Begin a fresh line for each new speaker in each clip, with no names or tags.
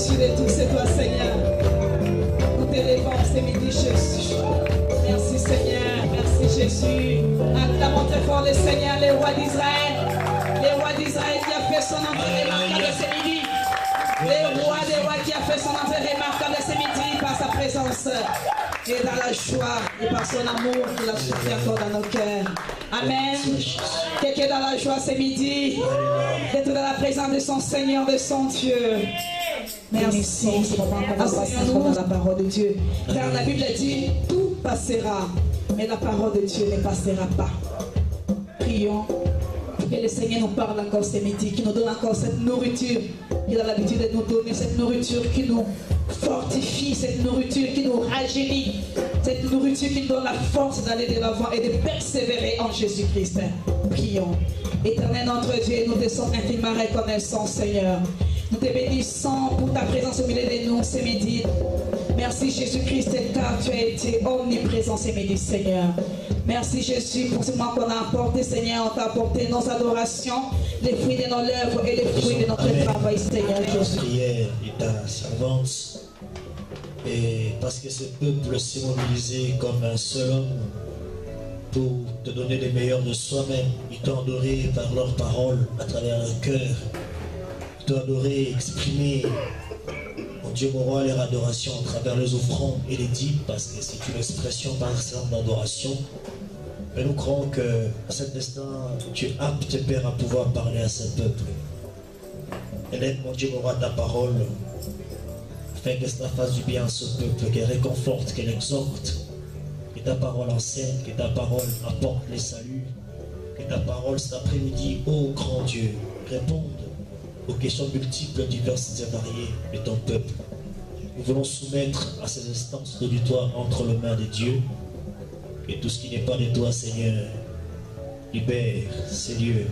au-dessus de tout, c'est toi, Seigneur. Nous t'élevons ce midi, Jésus. Merci, Seigneur. Merci, Jésus. Acclamons très fort le Seigneur, le roi d'Israël. Le roi d'Israël qui a fait son entrée remarquable ce midi. Le roi des rois qui a fait son entrée remarquable ce midi par sa présence. Et dans la joie et par son amour qu'il a soufflé encore dans nos cœurs. Amen. Quelqu'un est dans la joie ce midi d'être dans la présence de son Seigneur, de son Dieu. Merci. Asseyons-nous dans la parole de Dieu. Car la Bible dit, tout passera, mais la parole de Dieu ne passera pas. Prions que le Seigneur nous parle encore ce midi, qu'il nous donne encore cette nourriture, qu'il a l'habitude de nous donner, cette nourriture qui nous fortifie, cette nourriture qui nous rajeunit, cette nourriture qui nous donne la force d'aller de l'avant et de persévérer en Jésus-Christ. Prions. Éternel notre Dieu, nous te sommes infiniment reconnaissants, Seigneur. Nous te bénissons pour ta présence au milieu de nous ce midi. Merci Jésus-Christ, car tu as été omniprésent ce midi, Seigneur. Merci Jésus pour ce moment qu'on a apporté, Seigneur. On t'a apporté nos adorations, les fruits de nos lèvres et les fruits de notre travail, Seigneur Jésus.
Prière et ta servante. Et parce que ce peuple s'est mobilisé comme un seul homme pour te donner le meilleur de soi-même. Ils t'ont adoré par leurs paroles, à travers leur cœur. Ils t'ont adoré, exprimé, mon Dieu, mon roi, leur adoration à travers les offrandes et les dîmes, parce que c'est une expression par exemple d'adoration. Mais nous croyons que à cet instant, tu es apte, Père, à pouvoir parler à ce peuple. Élève, mon Dieu, mon roi, ta parole, afin que cela fasse du bien à ce peuple, qu'elle réconforte, qu'elle exhorte, que ta parole enseigne, que ta parole apporte les saluts, que ta parole cet après-midi, ô grand Dieu, réponde aux questions multiples, diverses et variées de ton peuple. Nous voulons soumettre à ces instances de toi entre les mains de Dieu, et tout ce qui n'est pas de toi, Seigneur, libère ces lieux,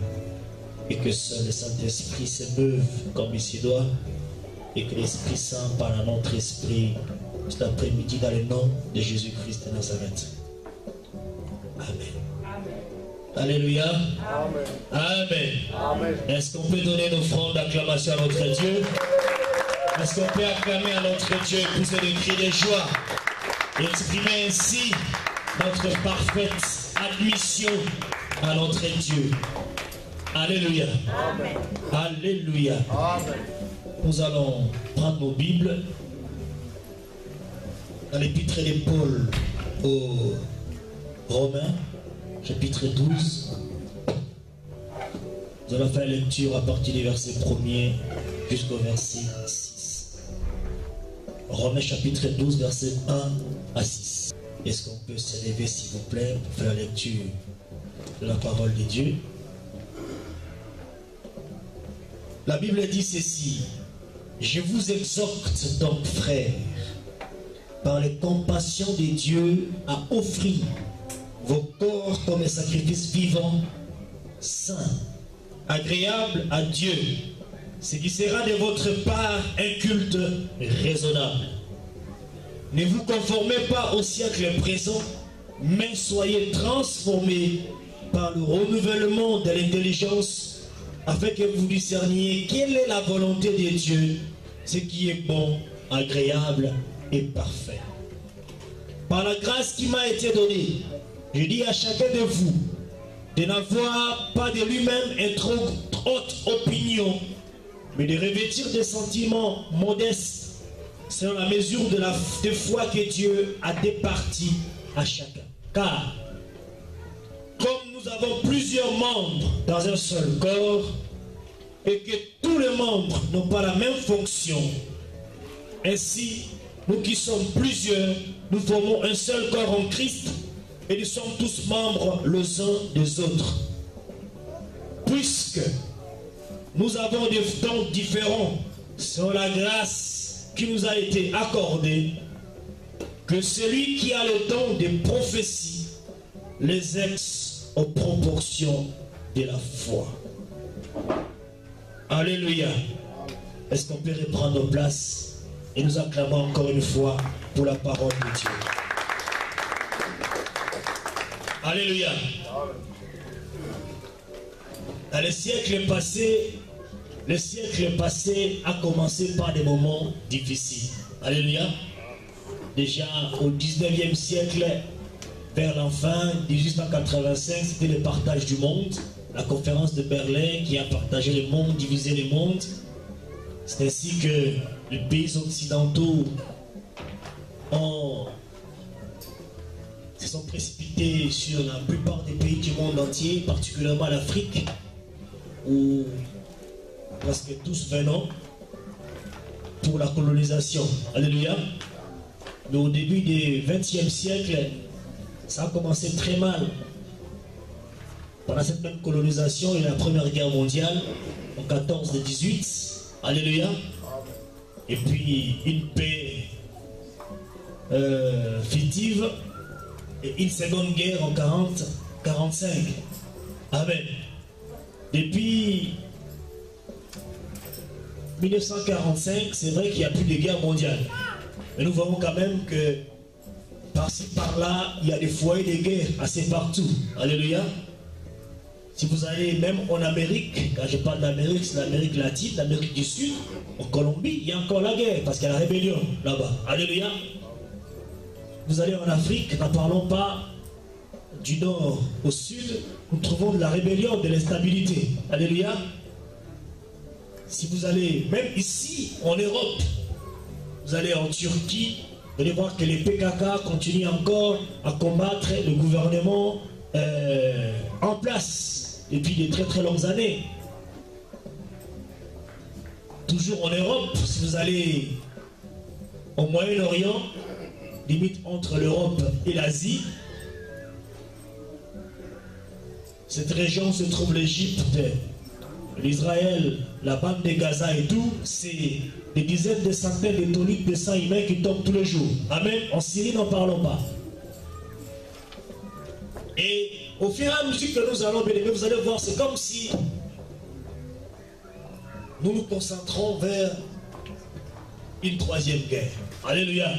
et que seul le Saint-Esprit s'émeuve comme il s'y doit, et que l'Esprit Saint parle à notre esprit cet après-midi dans le nom de Jésus-Christ de Nazareth. Amen. Alléluia. Amen. Amen. Amen. Est-ce qu'on peut donner une offrande d'acclamation à notre Dieu? Est-ce qu'on peut acclamer à notre Dieu, pousser des cris de joie et exprimer ainsi notre parfaite admission à notre Dieu? Alléluia. Amen. Alléluia. Amen. Nous allons prendre nos Bibles dans l'épître de Paul aux Romains, chapitre 12. Nous allons faire la lecture à partir du verset 1er jusqu'au verset 6. Romains chapitre 12, verset 1 à 6. Est-ce qu'on peut s'élever, s'il vous plaît, pour faire la lecture de la parole de Dieu? La Bible dit ceci: je vous exhorte donc, frères, par les compassions de Dieu, à offrir vos corps comme un sacrifice vivant, saint, agréable à Dieu, ce qui sera de votre part un culte raisonnable. Ne vous conformez pas au siècle présent, mais soyez transformés par le renouvellement de l'intelligence, afin que vous discerniez quelle est la volonté de Dieu, ce qui est bon, agréable et parfait. Par la grâce qui m'a été donnée, je dis à chacun de vous de n'avoir pas de lui-même une trop haute opinion, mais de revêtir des sentiments modestes selon la mesure de foi que Dieu a départie à chacun. Car comme nous avons plusieurs membres dans un seul corps, et que tous les membres n'ont pas la même fonction, ainsi, nous qui sommes plusieurs, nous formons un seul corps en Christ, et nous sommes tous membres les uns des autres. Puisque nous avons des dons différents selon la grâce qui nous a été accordée, que celui qui a le don de prophétie les exe aux proportions de la foi. Alléluia. Est-ce qu'on peut reprendre nos places et nous acclamons encore une fois pour la parole de Dieu? Alléluia. Dans les siècles passés, le siècle passé a commencé par des moments difficiles. Alléluia. Déjà au 19e siècle, vers la fin, 1885, c'était le partage du monde. La conférence de Berlin qui a partagé le monde, divisé le monde. C'est ainsi que les pays occidentaux se sont précipités sur la plupart des pays du monde entier, particulièrement l'Afrique, où presque tous venant pour la colonisation. Alléluia. Mais au début du XXe siècle, ça a commencé très mal. Pendant cette même colonisation, il y a la Première Guerre mondiale, en 14-18. Alléluia. Et puis une paix fictive et une seconde guerre en 40-45. Amen. Depuis 1945, c'est vrai qu'il n'y a plus de guerre mondiale. Mais nous voyons quand même que par-ci par-là, il y a des foyers de guerre assez partout. Alléluia. Si vous allez même en Amérique, quand je parle d'Amérique, c'est l'Amérique latine, l'Amérique du Sud, en Colombie, il y a encore la guerre, parce qu'il y a la rébellion là-bas. Alléluia. Vous allez en Afrique, n'en parlons pas du nord au sud, nous trouvons de la rébellion, de l'instabilité. Alléluia. Si vous allez même ici, en Europe, vous allez en Turquie, vous allez voir que les PKK continuent encore à combattre le gouvernement en place depuis de très très longues années. Toujours en Europe, si vous allez au Moyen-Orient, limite entre l'Europe et l'Asie, cette région se trouve l'Égypte, l'Israël, la bande de Gaza et tout, c'est des dizaines de centaines de tonnes de sang humain qui tombent tous les jours. Amen. En Syrie, n'en parlons pas. Et au fur et à mesure que nous allons, bien aimés, vous allez voir, c'est comme si nous nous concentrons vers une troisième guerre. Alléluia.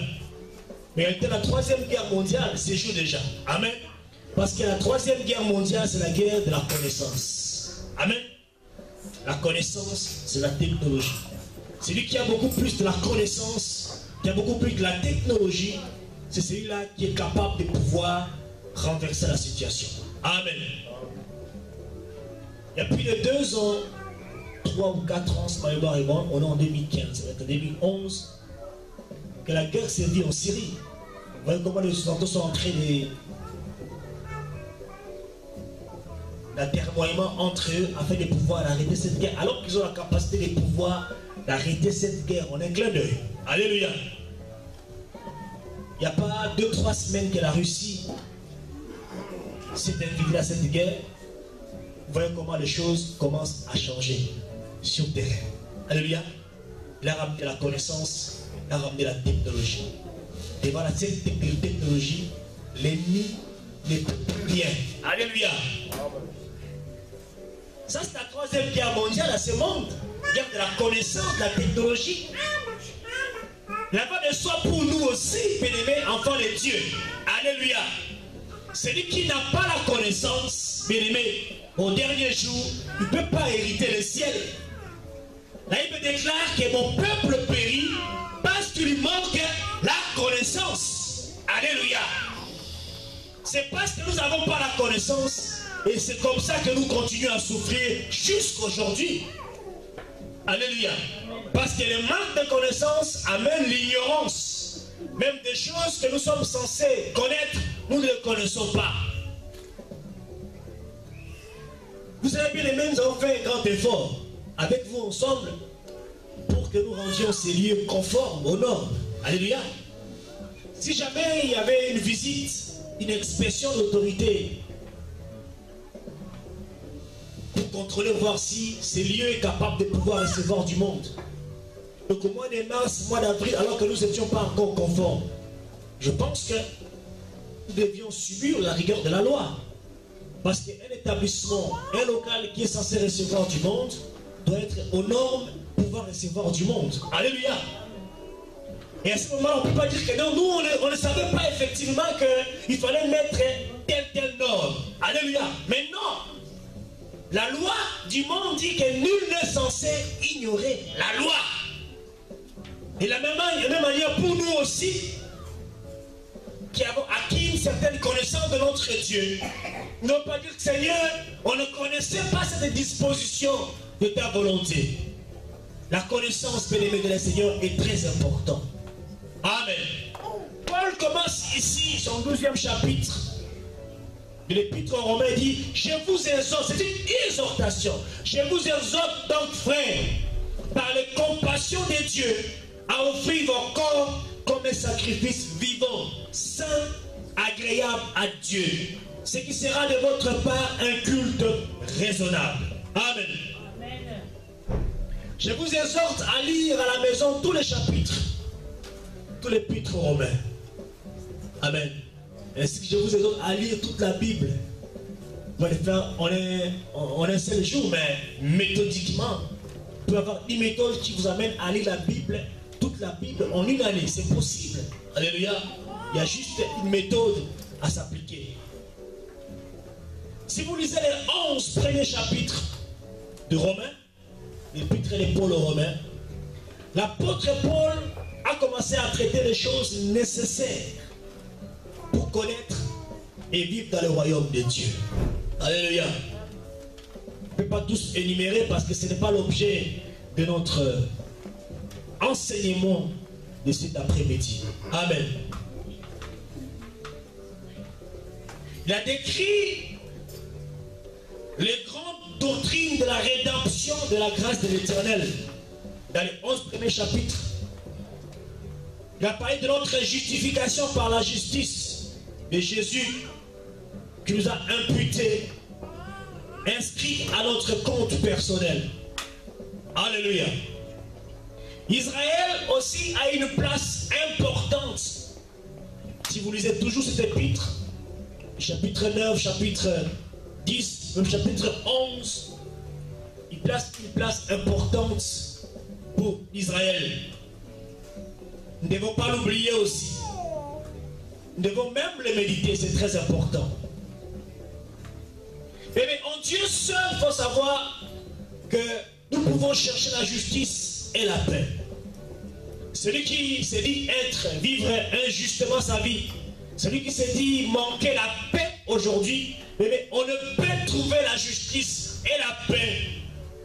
Mais la troisième guerre mondiale, c'est joue déjà. Amen. Parce que la troisième guerre mondiale, c'est la guerre de la connaissance. Amen. La connaissance, c'est la technologie. Celui qui a beaucoup plus de la connaissance, qui a beaucoup plus de la technologie, c'est celui-là qui est capable de pouvoir renverser la situation. Amen. Il y a plus de 2 ans, 3 ou 4 ans, on est en 2015, en 2011, que la guerre s'est vue en Syrie. Vous voyez comment les Occidentaux sont en train d'atermoiement entre eux afin de pouvoir arrêter cette guerre, alors qu'ils ont la capacité de pouvoir d'arrêter cette guerre en un clin d'œil. Alléluia. Il n'y a pas 2-3 semaines que la Russie s'est invitée à cette guerre. Vous voyez comment les choses commencent à changer sur le terrain. Alléluia. Il a ramené la connaissance, il a ramené la technologie. Et voilà, cette technologie, l'ennemi ne peut plus rien. Alléluia. Ça, c'est la troisième guerre mondiale à ce monde. Guerre de la connaissance, de la technologie. Là-bas de soi pour nous aussi, bien-aimés, enfants de Dieu. Alléluia. Celui qui n'a pas la connaissance, bien-aimé, au dernier jour, il ne peut pas hériter le ciel. Là, il me déclare que mon peuple périt parce qu'il manque la connaissance. Alléluia. C'est parce que nous n'avons pas la connaissance et c'est comme ça que nous continuons à souffrir jusqu'aujourd'hui. Alléluia. Parce que le manque de connaissance amène l'ignorance. Même des choses que nous sommes censés connaître, nous ne les connaissons pas. Vous avez bien aimé, nous avons fait un grand effort avec vous ensemble pour que nous rendions ces lieux conformes aux normes. Alléluia. Si jamais il y avait une visite, une expression d'autorité pour contrôler, voir si ces lieux est capable de pouvoir recevoir du monde. Donc au mois de mars, mois d'avril, alors que nous n'étions pas encore conformes, je pense que nous devions subir la rigueur de la loi. Parce qu'un établissement, un local qui est censé recevoir du monde, doit être aux normes pour pouvoir recevoir du monde. Alléluia. Et à ce moment-là, on ne peut pas dire que non, nous, on ne savait pas effectivement qu'il fallait mettre telle norme. Alléluia. Mais non. La loi du monde dit que nul n'est censé ignorer la loi. Et de la même manière pour nous aussi, qui avons acquis une certaine connaissance de notre Dieu, ne veut pas dire que Seigneur, on ne connaissait pas cette disposition de ta volonté. La connaissance, bien-aimé de la Seigneur, est très importante. Amen. Paul commence ici son 12e chapitre de l'épître aux Romains. Il dit, je vous exhorte, c'est une exhortation. Je vous exhorte donc, frères, par les compassions de Dieu, à offrir vos corps comme un sacrifice vivant, saint, agréable à Dieu, ce qui sera de votre part un culte raisonnable. Amen. Amen. Je vous exhorte à lire à la maison tous les chapitres, tous les épîtres romains. Amen. Ainsi que je vous exhorte à lire toute la Bible. Vous allez faire en un seul jour, mais méthodiquement. Vous pouvez avoir une méthode qui vous amène à lire la Bible, toute la Bible en une année. C'est possible. Alléluia. Il y a juste une méthode à s'appliquer. Si vous lisez les 11 premiers chapitres de Romains, l'épître de Paul aux Romains, l'apôtre Paul a commencé à traiter les choses nécessaires pour connaître et vivre dans le royaume de Dieu. Alléluia. Je ne peux pas tous énumérer parce que ce n'est pas l'objet de notre enseignement de cet après-midi. Amen. Il a décrit les grandes doctrines de la rédemption de la grâce de l'Éternel dans les 11 premiers chapitres. Il a parlé de notre justification par la justice de Jésus qui nous a imputé, inscrit à notre compte personnel. Alléluia. Israël aussi a une place importante. Si vous lisez toujours cet épître, chapitre 9, chapitre 10, même chapitre 11, il place une place importante pour Israël. Nous ne devons pas l'oublier aussi. Nous devons même le méditer, c'est très important. Mais en Dieu seul, il faut savoir que nous pouvons chercher la justice et la paix. Celui qui se dit vivre injustement sa vie, celui qui se dit manquer la paix aujourd'hui, mais on ne peut trouver la justice et la paix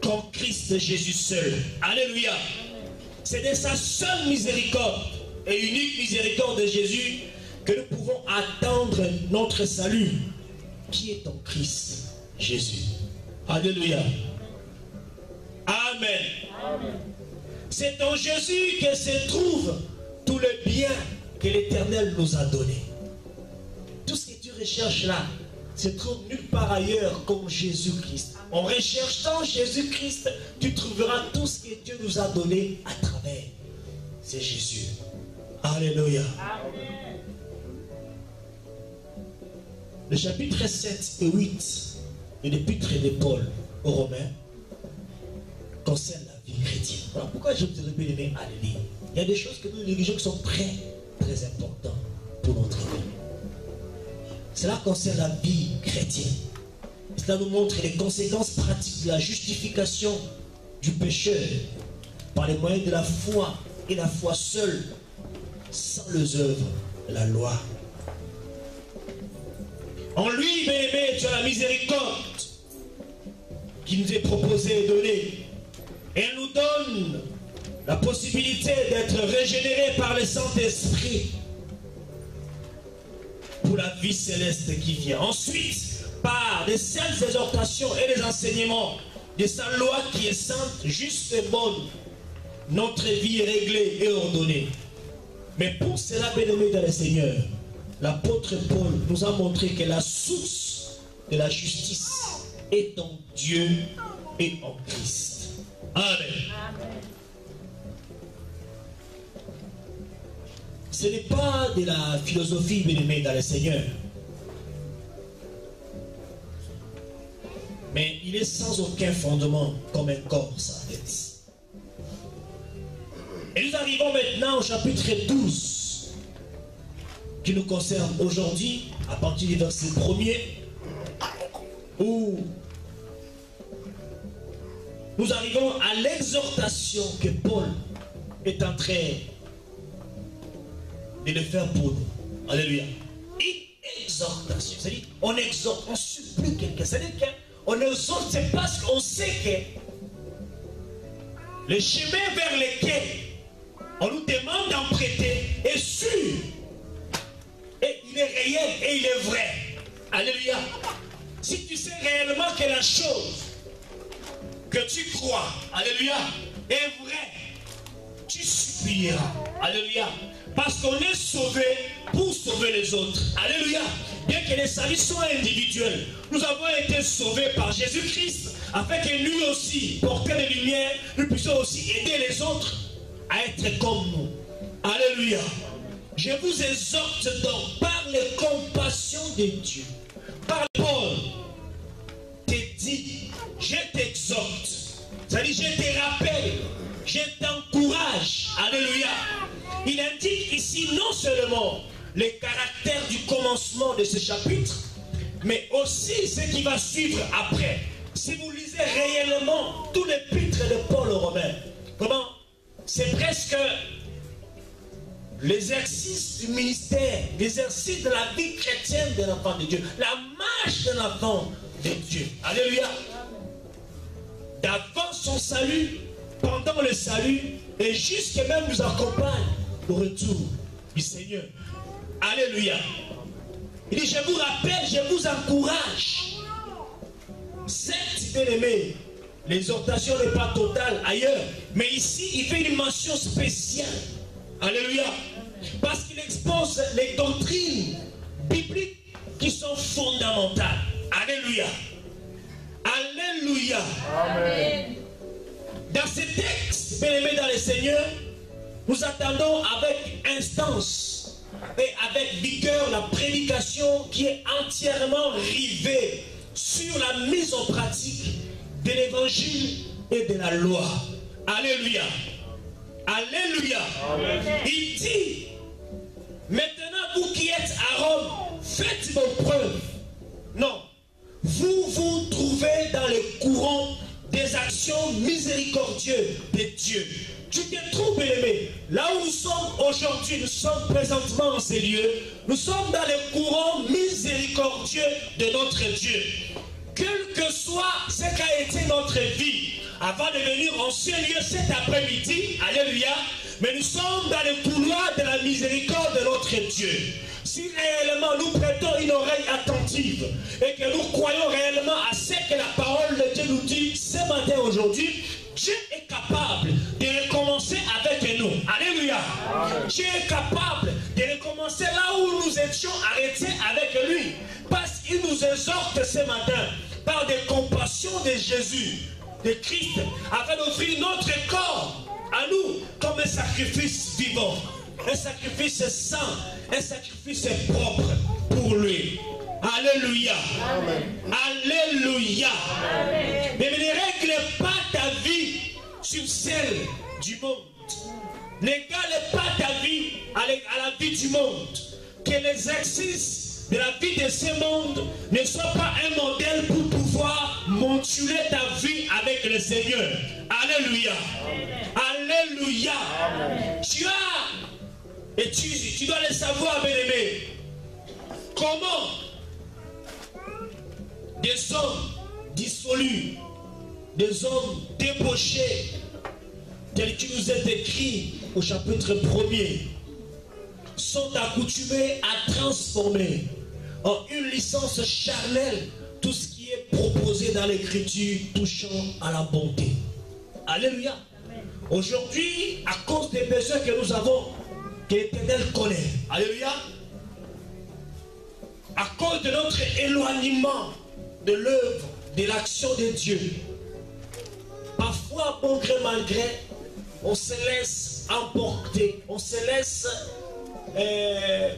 qu'en Christ Jésus seul. Alléluia. C'est de sa seule miséricorde et unique miséricorde de Jésus que nous pouvons attendre notre salut, qui est en Christ Jésus. Alléluia. Amen. Amen. C'est en Jésus que se trouve tout le bien que l'Éternel nous a donné. Tout ce que tu recherches là se trouve nulle part ailleurs qu'en Jésus-Christ. En recherchant Jésus-Christ, tu trouveras tout ce que Dieu nous a donné à travers. C'est Jésus. Alléluia. Amen. Le chapitre 7 et 8 de l'épître de Paul aux Romains concerne la vie chrétienne. Alors pourquoi je vous ai bien aimé à le lire? Il y a des choses que nous négligeons qui sont très, très importantes pour notre vie. Cela concerne la vie chrétienne. Cela nous montre les conséquences pratiques de la justification du pécheur par les moyens de la foi et la foi seule, sans les œuvres de la loi. En lui, bien-aimé, tu as la miséricorde qui nous est proposée et donnée. Elle nous donne la possibilité d'être régénérés par le Saint-Esprit pour la vie céleste qui vient. Ensuite, par des saintes exhortations et des enseignements de sa loi qui est sainte, juste et bonne, notre vie est réglée et ordonnée. Mais pour cela, bien-aimé dans le Seigneur, l'apôtre Paul nous a montré que la source de la justice est en Dieu et en Christ. Amen. Amen. Ce n'est pas de la philosophie, bien-aimé dans le Seigneur. Mais il est sans aucun fondement comme un corps sans tête. Et nous arrivons maintenant au chapitre 12 qui nous concerne aujourd'hui à partir du verset 1er où nous arrivons à l'exhortation que Paul est en train de le faire pour nous. Alléluia. Une exhortation. C'est-à-dire, on exhorte, on supplie quelqu'un. C'est-à-dire qu'on exhorte, c'est parce qu'on sait que le chemin vers lequel on nous demande d'en prêter est sûr. Et il est réel et il est vrai. Alléluia. Si tu sais réellement que la chose que tu crois, alléluia, est vraie, tu supplieras. Alléluia. Parce qu'on est sauvé pour sauver les autres. Alléluia. Bien que les saluts soient individuels, nous avons été sauvés par Jésus-Christ afin que lui aussi, porteur de lumière, nous puissions aussi aider les autres à être comme nous. Alléluia. Je vous exhorte donc par les compassions de Dieu. Par Paul te dit, je t'exhorte. C'est-à-dire, je te rappelle, je t'encourage. Alléluia. Il indique ici non seulement les caractères du commencement de ce chapitre, mais aussi ce qui va suivre après. Si vous lisez réellement tout l'épître de Paul aux Romains, comment? C'est presque l'exercice du ministère, l'exercice de la vie chrétienne de l'enfant de Dieu, la marche de l'enfant de Dieu. Alléluia. D'avant son salut, pendant le salut, et jusqu'à même nous accompagne au retour du Seigneur. Alléluia. Il dit, je vous rappelle, je vous encourage. Certes, bien aimé, l'exhortation n'est pas totale ailleurs, mais ici, il fait une mention spéciale. Alléluia. Parce qu'il expose les doctrines bibliques qui sont fondamentales. Alléluia. Alléluia. Amen. Dans ces textes, bien aimés dans le Seigneur, nous attendons avec instance et avec vigueur la prédication qui est entièrement rivée sur la mise en pratique de l'évangile et de la loi. Alléluia. Alléluia. Amen. Il dit, maintenant vous qui êtes à Rome, faites vos preuves. Non, vous vous trouvez dans les courants des actions miséricordieuses de Dieu. Tu te trouves, bien-aimé, là où nous sommes aujourd'hui, nous sommes présentement en ces lieux, nous sommes dans les courants miséricordieux de notre Dieu. Quel que soit ce qu'a été notre vie, avant de venir en ce lieu cet après-midi, alléluia, mais nous sommes dans les couloirs de la miséricorde de notre Dieu. Si réellement nous prêtons une oreille attentive et que nous croyons réellement à ce que la parole de Dieu nous dit ce matin aujourd'hui, Dieu est capable de recommencer avec nous. Alléluia. Dieu est capable de recommencer là où nous étions arrêtés avec lui. Parce qu'il nous exhorte ce matin par des compassions de Jésus, de Christ, afin d'offrir notre corps à nous comme un sacrifice vivant, un sacrifice saint, un sacrifice propre pour lui. Alléluia. Amen. Alléluia. Amen. Mais ne règle pas ta vie sur celle du monde. N'égale pas ta vie à la vie du monde. Que l'exercice de la vie de ce monde ne soit pas un modèle pour pouvoir moduler ta vie avec le Seigneur. Alléluia. Amen. Alléluia. Amen. Tu as, et tu dois le savoir, bien-aimé, comment des hommes dissolus, des hommes débauchés, tels qu'il nous est écrit au chapitre 1er, sont accoutumés à transformer en une licence charnelle tout ce qui est proposé dans l'écriture touchant à la bonté. Alléluia. Aujourd'hui, à cause des besoins que nous avons, que l'Éternel connaît, alléluia, à cause de notre éloignement de l'œuvre, de l'action de Dieu, parfois, bon gré mal gré, on se laisse emporter, on se laisse,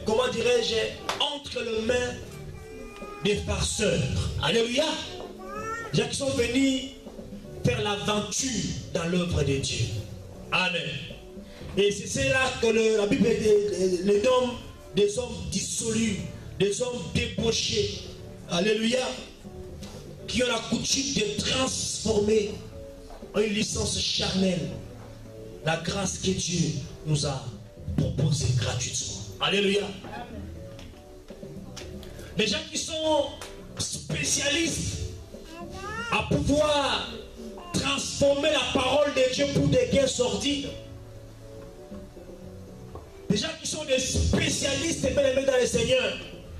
comment dirais-je, entre les mains des farceurs. Alléluia. Gens qui sont venus faire l'aventure dans l'œuvre de Dieu. Amen. Et c'est là que la Bible les nomme des hommes dissolus, des hommes débauchés. Alléluia. Qui ont la coutume de transformer ont une licence charnelle. La grâce que Dieu nous a proposée gratuitement. Alléluia. Les gens qui sont spécialistes à pouvoir transformer la parole de Dieu pour des gains sordides. Des gens qui sont des spécialistes et bien-aimés dans le Seigneur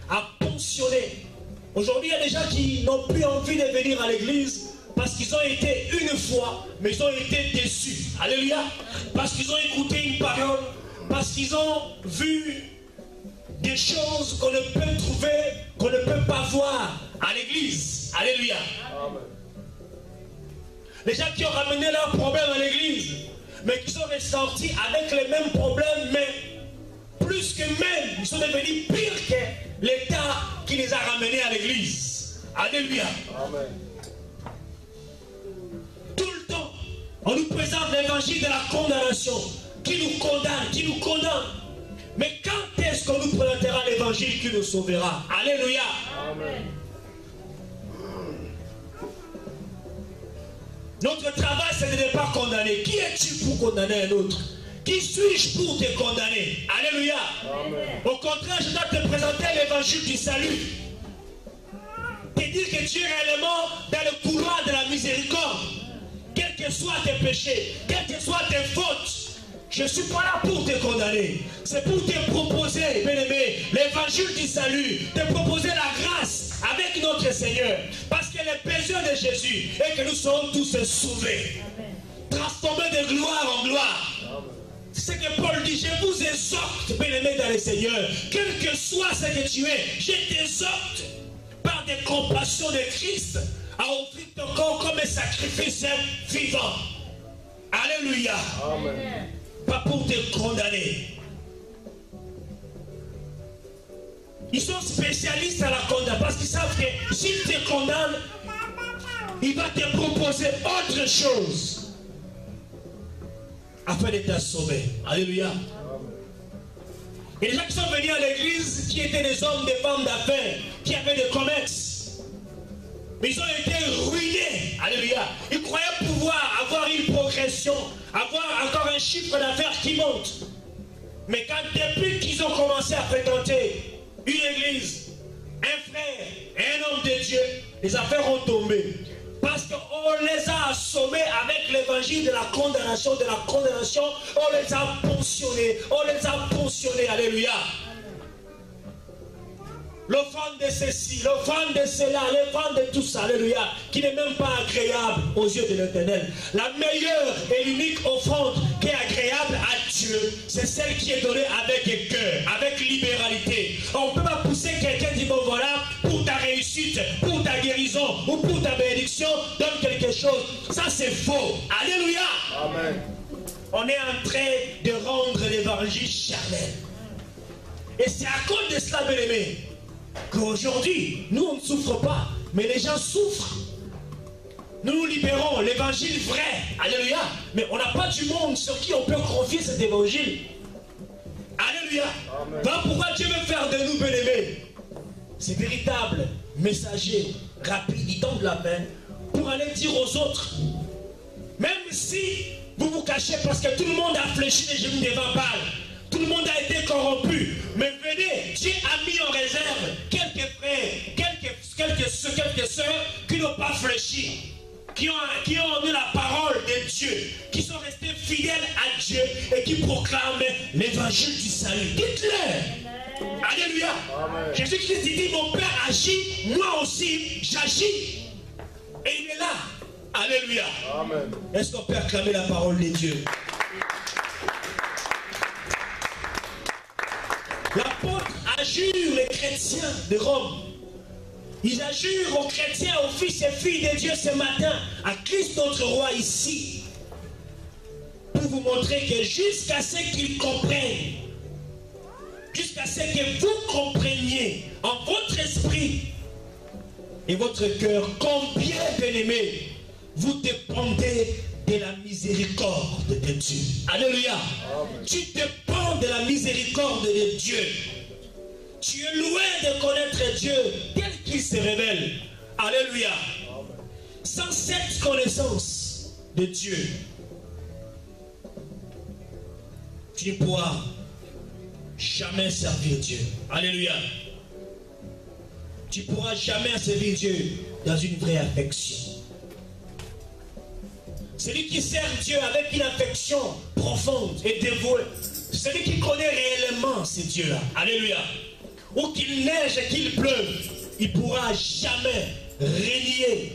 à ponctionner. Aujourd'hui, il y a des gens qui n'ont plus envie de venir à l'église parce qu'ils ont été une fois, mais ils ont été déçus. Alléluia. Parce qu'ils ont écouté une parole, parce qu'ils ont vu des choses qu'on ne peut trouver, qu'on ne peut pas voir à l'église. Alléluia. Amen. Les gens qui ont ramené leurs problèmes à l'église, mais qui sont ressortis avec les mêmes problèmes, mais plus que même, ils sont devenus pires que l'État qui les a ramenés à l'église. Alléluia. Amen. Tout le temps, on nous présente l'évangile de la condamnation, qui nous condamne, qui nous condamne. Mais quand est-ce qu'on nous présentera l'évangile qui nous sauvera? Alléluia. Amen. Notre travail, c'est de ne pas condamner. Qui es-tu pour condamner un autre? Qui suis-je pour te condamner? Alléluia. Amen. Au contraire, je dois te présenter l'évangile du salut. Te dire que tu es réellement dans le couloir de la miséricorde. Quels que soient tes péchés, quelles que soient tes fautes, je ne suis pas là pour te condamner. C'est pour te proposer, bien-aimé, l'évangile du salut. Te proposer la grâce avec notre Seigneur. Parce que le besoin de Jésus est que nous serons tous sauvés. Transformés de gloire en gloire. C'est ce que Paul dit. Je vous exhorte, bien-aimé dans le Seigneur. Quel que soit ce que tu es, je t'exhorte par des compassions de Christ à offrir ton corps comme un sacrifice vivant. Alléluia. Amen. Pas pour te condamner. Ils sont spécialistes à la condamnation parce qu'ils savent que s'ils te condamnent, il va te proposer autre chose afin de te sauver. Alléluia. Et les gens qui sont venus à l'église, qui étaient des hommes, des femmes d'affaires, qui avaient des commerces, mais ils ont été ruinés. Alléluia. Ils croyaient pouvoir avoir une progression, avoir encore un chiffre d'affaires qui monte. Mais quand depuis qu'ils ont commencé à fréquenter une église, un frère et un homme de Dieu, les affaires ont tombé. Parce qu'on les a assommés avec l'évangile de la condamnation, on les a ponctionnés, alléluia. L'offrande de ceci, l'offrande de cela, l'offrande de tout ça, alléluia, qui n'est même pas agréable aux yeux de l'Éternel. La meilleure et l'unique offrande qui est agréable à Dieu, c'est celle qui est donnée avec cœur, avec libéralité. On ne peut pas pousser quelqu'un dit bon voilà, pour ta réussite, pour ta guérison ou pour ta bénédiction, donne quelque chose. Ça c'est faux. Alléluia. Amen. On est en train de rendre l'évangile charnel. Et c'est à cause de cela, bien aimé, qu'aujourd'hui, nous on ne souffre pas, mais les gens souffrent. Nous nous libérons l'évangile vrai, alléluia, mais on n'a pas du monde sur qui on peut confier cet évangile. Alléluia. Voilà pourquoi Dieu veut faire de nous, bien-aimés, ces véritables messagers rapides, ils tendent la main pour aller dire aux autres, même si vous vous cachez parce que tout le monde a fléchi les genoux devant Baal. Tout le monde a été corrompu. Mais venez, Dieu a mis en réserve quelques frères, quelques sœurs qui n'ont pas fléchi, qui ont eu la parole de Dieu, qui sont restés fidèles à Dieu et qui proclament l'évangile du salut. Dites-le. Alléluia. Jésus-Christ dit, mon Père agit, moi aussi j'agis. Et il est là. Alléluia. Est-ce qu'on peut acclamer la parole de Dieu? L'apôtre adjure les chrétiens de Rome. Ils adjurent aux chrétiens, aux fils et filles de Dieu ce matin, à Christ notre roi ici, pour vous montrer que jusqu'à ce qu'ils comprennent, jusqu'à ce que vous compreniez en votre esprit et votre cœur combien, bien-aimés, vous dépendez de la miséricorde de Dieu. Alléluia. Amen. Tu dépends de la miséricorde de Dieu. Tu es loin de connaître Dieu tel qu'il se révèle. Alléluia. Amen. Sans cette connaissance, de Dieu, tu ne pourras jamais servir Dieu. Alléluia. Tu ne pourras jamais servir Dieu dans une vraie affection. Celui qui sert Dieu avec une affection profonde et dévouée, celui qui connaît réellement ce Dieu-là, alléluia, ou qu'il neige et qu'il pleuve, il ne pourra jamais régner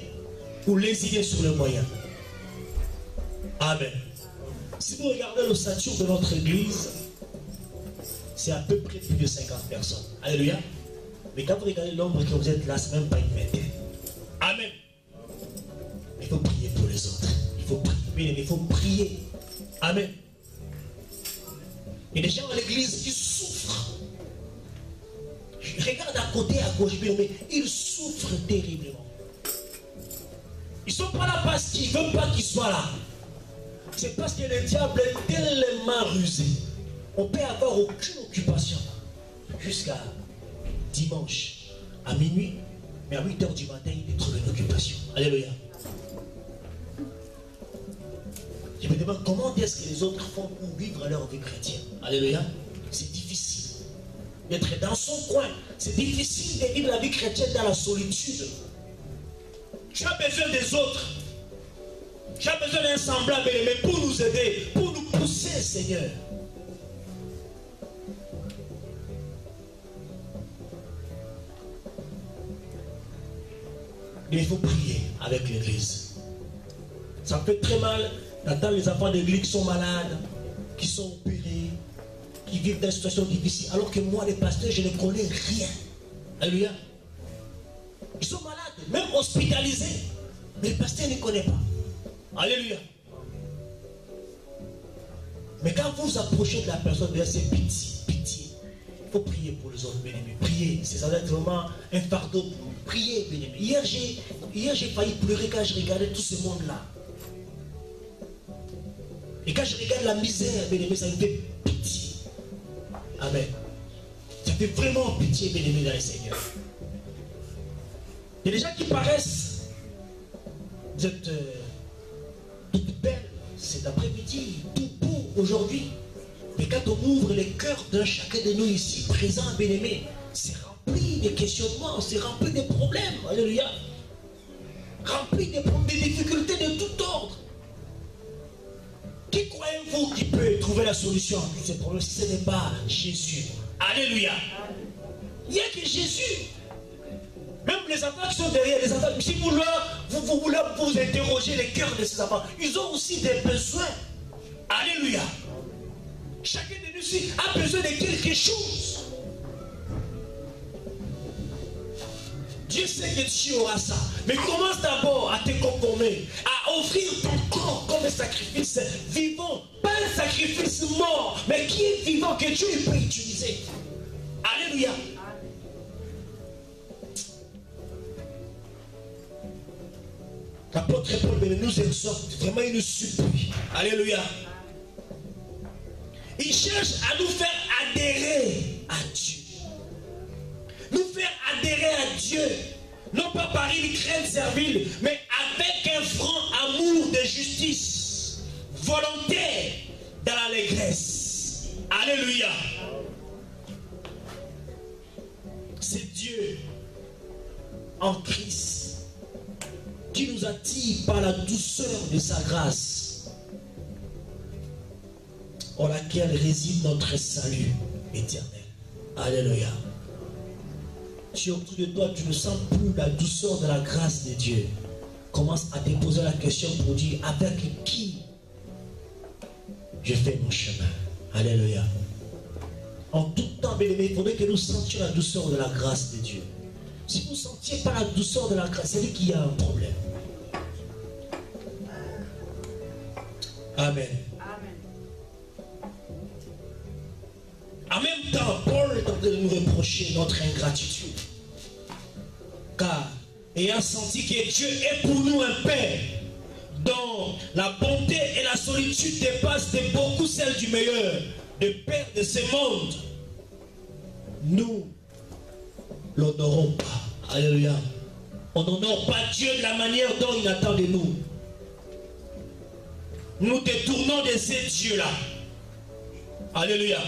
ou lésiner sur le moyen. Amen. Si vous regardez l'ossature de notre église, c'est à peu près plus de 50 personnes. Alléluia. Mais quand vous regardez l'ombre que vous êtes là, ce n'est même pas une vingtaine. Amen. Il faut prier pour les autres. Il faut prier. Il faut prier. Amen. Il y a des gens à l'église qui souffrent. Je regarde à côté, à gauche, mais ils souffrent terriblement. Ils ne sont pas là parce qu'ils ne veulent pas qu'ils soient là. C'est parce que le diable est tellement rusé. On ne peut avoir aucune occupation jusqu'à dimanche à minuit, mais à 8 h du matin, il trouve une occupation. Alléluia. Je me demande comment est-ce que les autres font pour vivre leur vie chrétienne. Alléluia. C'est difficile d'être dans son coin. C'est difficile de vivre la vie chrétienne dans la solitude. Tu as besoin des autres. Tu as besoin d'un semblable aimé pour nous aider, pour nous pousser, Seigneur. Mais il faut prier avec l'église. Ça me fait très mal d'entendre les enfants d'église qui sont malades, qui sont opérés, qui vivent dans une situation difficile, alors que moi, les pasteurs, je ne connais rien. Alléluia. Ils sont malades, même hospitalisés, mais le pasteur ne connaît pas. Alléluia. Mais quand vous vous approchez de la personne, c'est pitié, pitié. Il faut prier pour les autres bien-aimés. Prier, ça doit être vraiment un fardeau pour nous. Priez, bien-aimés. Hier, j'ai failli pleurer quand je regardais tout ce monde-là. Et quand je regarde la misère, bien-aimés, ça me fait pitié. Amen. Ça fait vraiment pitié, bien-aimés, dans le Seigneur. Il y a des gens qui paraissent, vous êtes toute belle cet après-midi, tout beau aujourd'hui. Mais quand on ouvre les cœurs d'un chacun de nous ici, présents, bien-aimés, c'est rempli de questionnements, c'est rempli de problèmes. Alléluia. Rempli de problèmes, de difficultés de tout ordre. Qui croyez-vous qui peut trouver la solution à tous ces problèmes si ce n'est pas Jésus? Alléluia. Il n'y a que Jésus. Même les enfants qui sont derrière, les enfants, si vous voulez vous interroger les cœurs de ces enfants, ils ont aussi des besoins. Alléluia. Chacun de nous ici a besoin de quelque chose. Dieu sait que tu auras ça. Mais commence d'abord à te conformer, à offrir ton corps comme un sacrifice vivant. Pas un sacrifice mort, mais qui est vivant, que Dieu peut utiliser. Alléluia. L'apôtre Paul nous exhorte, vraiment il nous supplie. Alléluia. Il cherche à nous faire adhérer à Dieu. Nous faire adhérer à Dieu. Non pas par une crainte servile, mais avec un franc amour de justice. Volontaire dans l'allégresse. Alléluia. C'est Dieu en Christ qui nous attire par la douceur de sa grâce, en laquelle réside notre salut éternel. Alléluia. Si autour de toi tu ne sens plus la douceur de la grâce de Dieu, commence à te poser la question pour dire avec qui je fais mon chemin. Alléluia. En tout temps, bien aimé, il faudrait que nous sentions la douceur de la grâce de Dieu. Si vous ne sentiez pas la douceur de la grâce, c'est lui qui a un problème. Amen. En même temps, Paul est en train de nous reprocher notre ingratitude. Car, ayant senti que Dieu est pour nous un Père, dont la bonté et la solitude dépassent de beaucoup celles du meilleur, de Père de ce monde, nous l'honorons pas. Alléluia. On n'honore pas Dieu de la manière dont il attend de nous. nous détournons de ces dieux-là. Alléluia.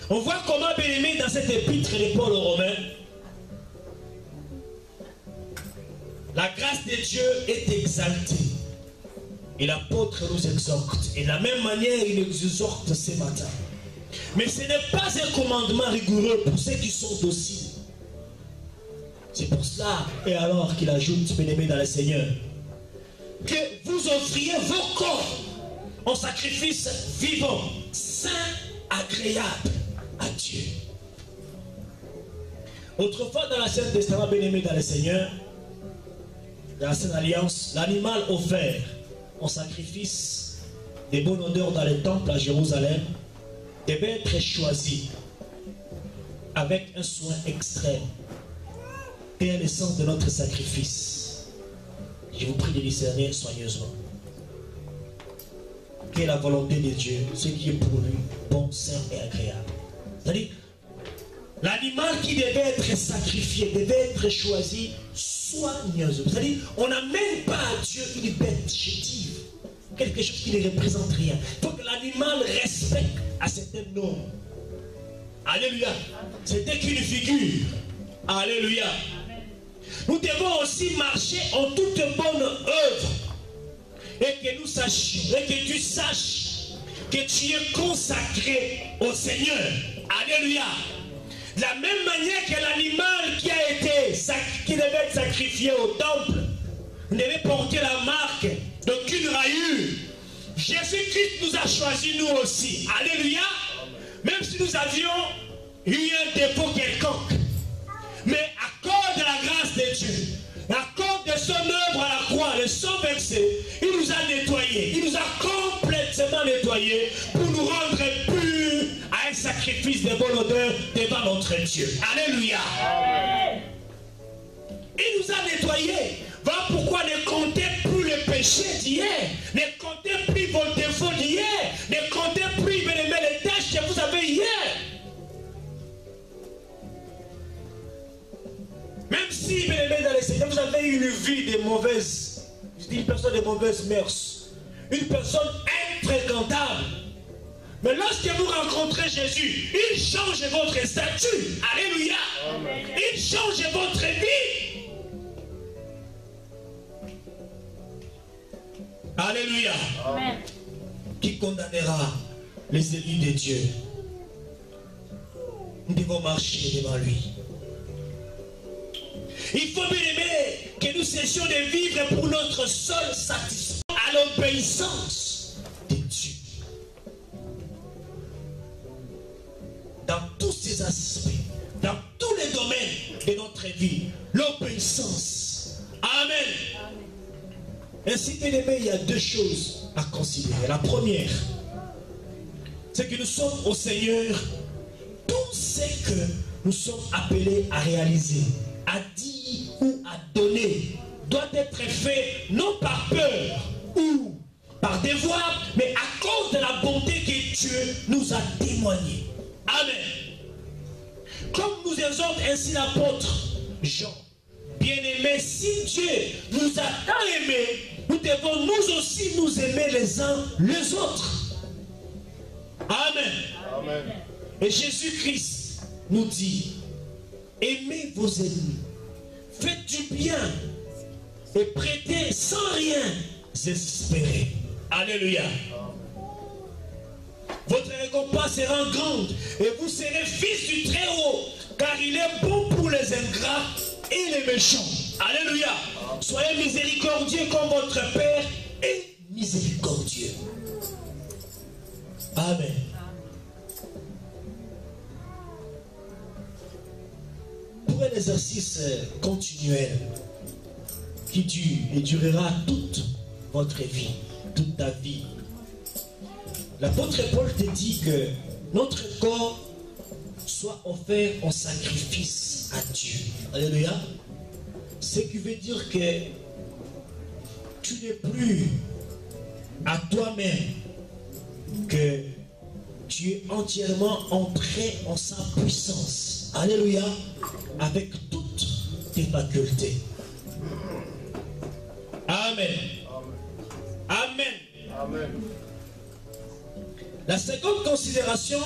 On voit comment, bien-aimé, dans cette épître de Paul aux Romains, la grâce de Dieu est exaltée. Et l'apôtre nous exhorte. Et de la même manière, il nous exhorte ce matin. Mais ce n'est pas un commandement rigoureux pour ceux qui sont dociles. C'est pour cela, et alors qu'il ajoute, bien-aimé dans le Seigneur, que vous offriez vos corps en sacrifice vivant, saint, agréable à Dieu. Autrefois, dans l'Ancien Testament, bien-aimé dans le Seigneur, dans la Sainte Alliance, l'animal offert en sacrifice des bonnes odeurs dans le temple à Jérusalem devait être choisi avec un soin extrême. Quel est le sens de notre sacrifice? Je vous prie de discerner soigneusement. Quelle est la volonté de Dieu, ce qui est pour lui bon, sain et agréable. C'est-à-dire, l'animal qui devait être sacrifié devait être choisi soigneusement. C'est-à-dire, on n'amène pas à Dieu une bête chétive, quelque chose qui ne représente rien. Il faut que l'animal respecte à certaines normes. Alléluia. C'était qu'une figure. Alléluia. Nous devons aussi marcher en toute bonne œuvre. Et que nous sachions, et que tu saches que tu es consacré au Seigneur. Alléluia. De la même manière que l'animal qui devait être sacrifié au temple ne devait porter la marque d'aucune rayure. Jésus-Christ nous a choisis nous aussi. Alléluia. Même si nous avions eu un défaut quelconque. Mais à cause de la grâce de Dieu, à cause de son œuvre à la croix, le sang versé, il nous a nettoyés. Il nous a complètement nettoyés pour nous rendre purs à un sacrifice de bonne odeur devant notre Dieu. Alléluia. Amen. Il nous a nettoyés. Voilà pourquoi ne comptez plus les péchés d'hier. Ne comptez plus vos défauts d'hier. Ne comptez plus les tâches que vous avez hier. Même si, bien-aimés dans le Seigneur, vous avez une vie de mauvaise, je dis une personne de mauvaise mœurs, une personne infréquentable. Mais lorsque vous rencontrez Jésus, il change votre statut. Alléluia. Amen. Il change votre vie. Alléluia. Amen. Qui condamnera les élus de Dieu? Nous devons marcher devant lui. Il faut bien aimer que nous cessions de vivre pour notre seul satisfaction à l'obéissance de Dieu. Dans tous ces aspects, dans tous les domaines de notre vie, l'obéissance. Amen. Ainsi, bien aimé, il y a deux choses à considérer. La première, c'est que nous sommes au Seigneur tout ce que nous sommes appelés à réaliser, à dire ou à donner, doit être fait non par peur ou par devoir, mais à cause de la bonté que Dieu nous a témoignée. Amen. Comme nous exhorte ainsi l'apôtre Jean, bien-aimés, si Dieu nous a tant aimés, nous devons nous aussi nous aimer les uns les autres. Amen. Amen. Et Jésus-Christ nous dit, aimez vos ennemis, faites du bien et prêtez sans rien espérer. Alléluia. Votre récompense sera grande et vous serez fils du Très-Haut, car il est bon pour les ingrats et les méchants. Alléluia. Soyez miséricordieux comme votre Père est miséricordieux. Amen. Pour un exercice continuel qui dure et durera toute votre vie, toute ta vie, l'apôtre Paul te dit que notre corps soit offert en sacrifice à Dieu. Alléluia. Ce qui veut dire que tu n'es plus à toi-même, que tu es entièrement entré en sa puissance. Alléluia. Avec toutes tes facultés. Amen. Amen.
Amen.
La seconde considération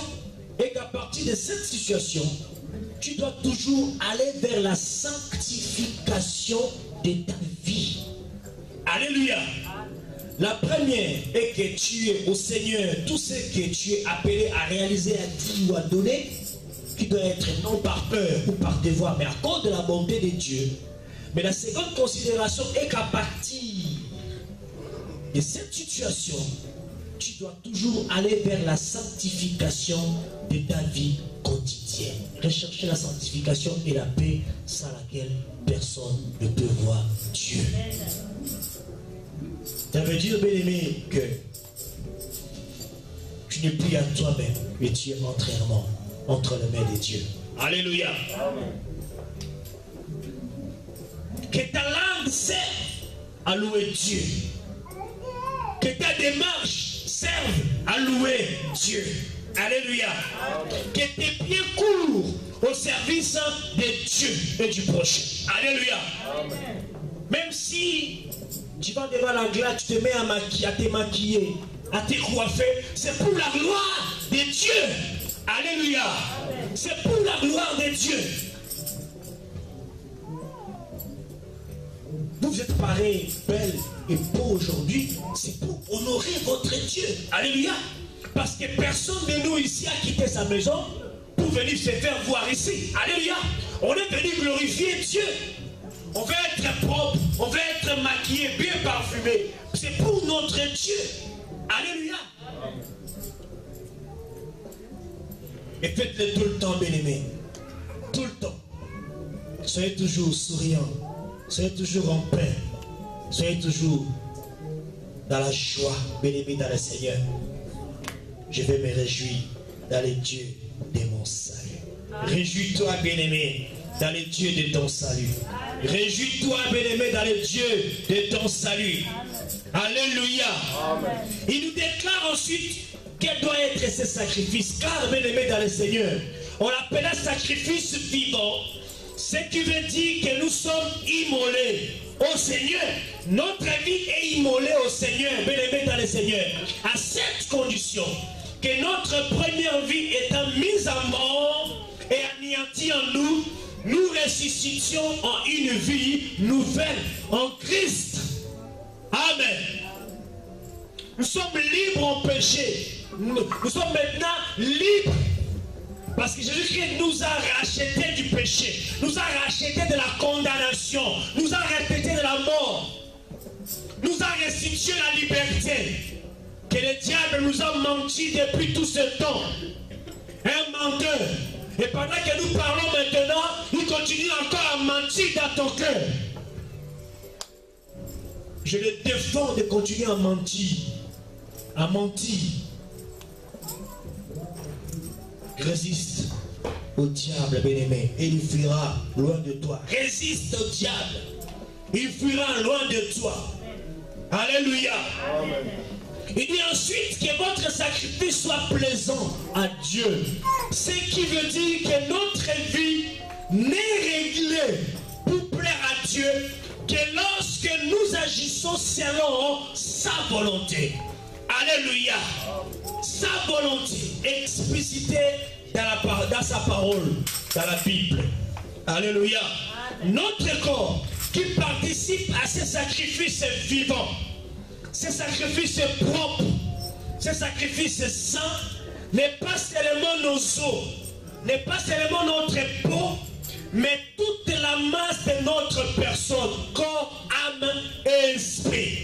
est qu'à partir de cette situation, tu dois toujours aller vers la sanctification de ta vie. Alléluia. La première est que tu es au Seigneur tout ce que tu es appelé à réaliser, à dire ou à donner, qui doit être non par peur ou par devoir, mais à cause de la bonté de Dieu. Mais la seconde considération est qu'à partir de cette situation, tu dois toujours aller vers la sanctification de ta vie quotidienne. Rechercher la sanctification et la paix sans laquelle personne ne peut voir Dieu. Ça veut dire, bien-aimé, que tu n'es plus à toi-même, mais tu es entièrement entre les mains de Dieu. Alléluia. Que ta langue serve à louer Dieu. Que ta démarche serve à louer Dieu. Alléluia. Que tes pieds courent au service de Dieu et du prochain. Alléluia. Même si tu vas devant la glace, tu te mets à te maquiller, à te coiffer, c'est pour la gloire de Dieu. Alléluia. C'est pour la gloire de Dieu. Vous êtes pareil, belle et beau aujourd'hui, c'est pour honorer votre Dieu. Alléluia. Parce que personne de nous ici a quitté sa maison pour venir se faire voir ici. Alléluia. On est venu glorifier Dieu. On veut être propre, on veut être maquillé, bien parfumé. C'est pour notre Dieu. Alléluia. Et faites-le tout le temps, bien-aimé. Tout le temps. Soyez toujours souriant. Soyez toujours en paix. Soyez toujours dans la joie, bien-aimé dans le Seigneur. Je vais me réjouir dans le Dieu de mon salut. Réjouis-toi, bien-aimé, dans le Dieu de ton salut. Réjouis-toi, bien-aimé, dans le Dieu de ton salut. Alléluia. Il nous déclare ensuite quel doit être ce sacrifice. Car, bien-aimé dans le Seigneur, on l'appelle un sacrifice vivant. Ce qui veut dire que nous sommes immolés au Seigneur. Notre vie est immolée au Seigneur, bien-aimé dans le Seigneur. À cette condition, que notre première vie étant mise à mort et anéantie en nous, nous ressuscitions en une vie nouvelle en Christ. Amen. Nous sommes libres en péché. Nous sommes maintenant libres. Parce que Jésus-Christ nous a rachetés du péché. Nous a rachetés de la condamnation. Nous a rachetés de la mort. Nous a restitué la liberté. Que le diable nous a menti depuis tout ce temps. Un menteur. Et pendant que nous parlons maintenant, il continue encore à mentir dans ton cœur. Je le défends de continuer à mentir. À mentir. Résiste au diable, bien-aimé, et il fuira loin de toi. Résiste au diable. Il fuira loin de toi. Alléluia. Amen. Il dit ensuite que votre sacrifice soit plaisant à Dieu. Ce qui veut dire que notre vie n'est réglée pour plaire à Dieu que lorsque nous agissons selon sa volonté. Alléluia. Sa volonté explicitée dans sa parole, dans la Bible. Alléluia. Notre corps qui participe à ce sacrifice vivant, ce sacrifice propre, ce sacrifice saint, n'est pas seulement nos os, n'est pas seulement notre peau, mais toute la masse de notre personne, corps, âme et esprit.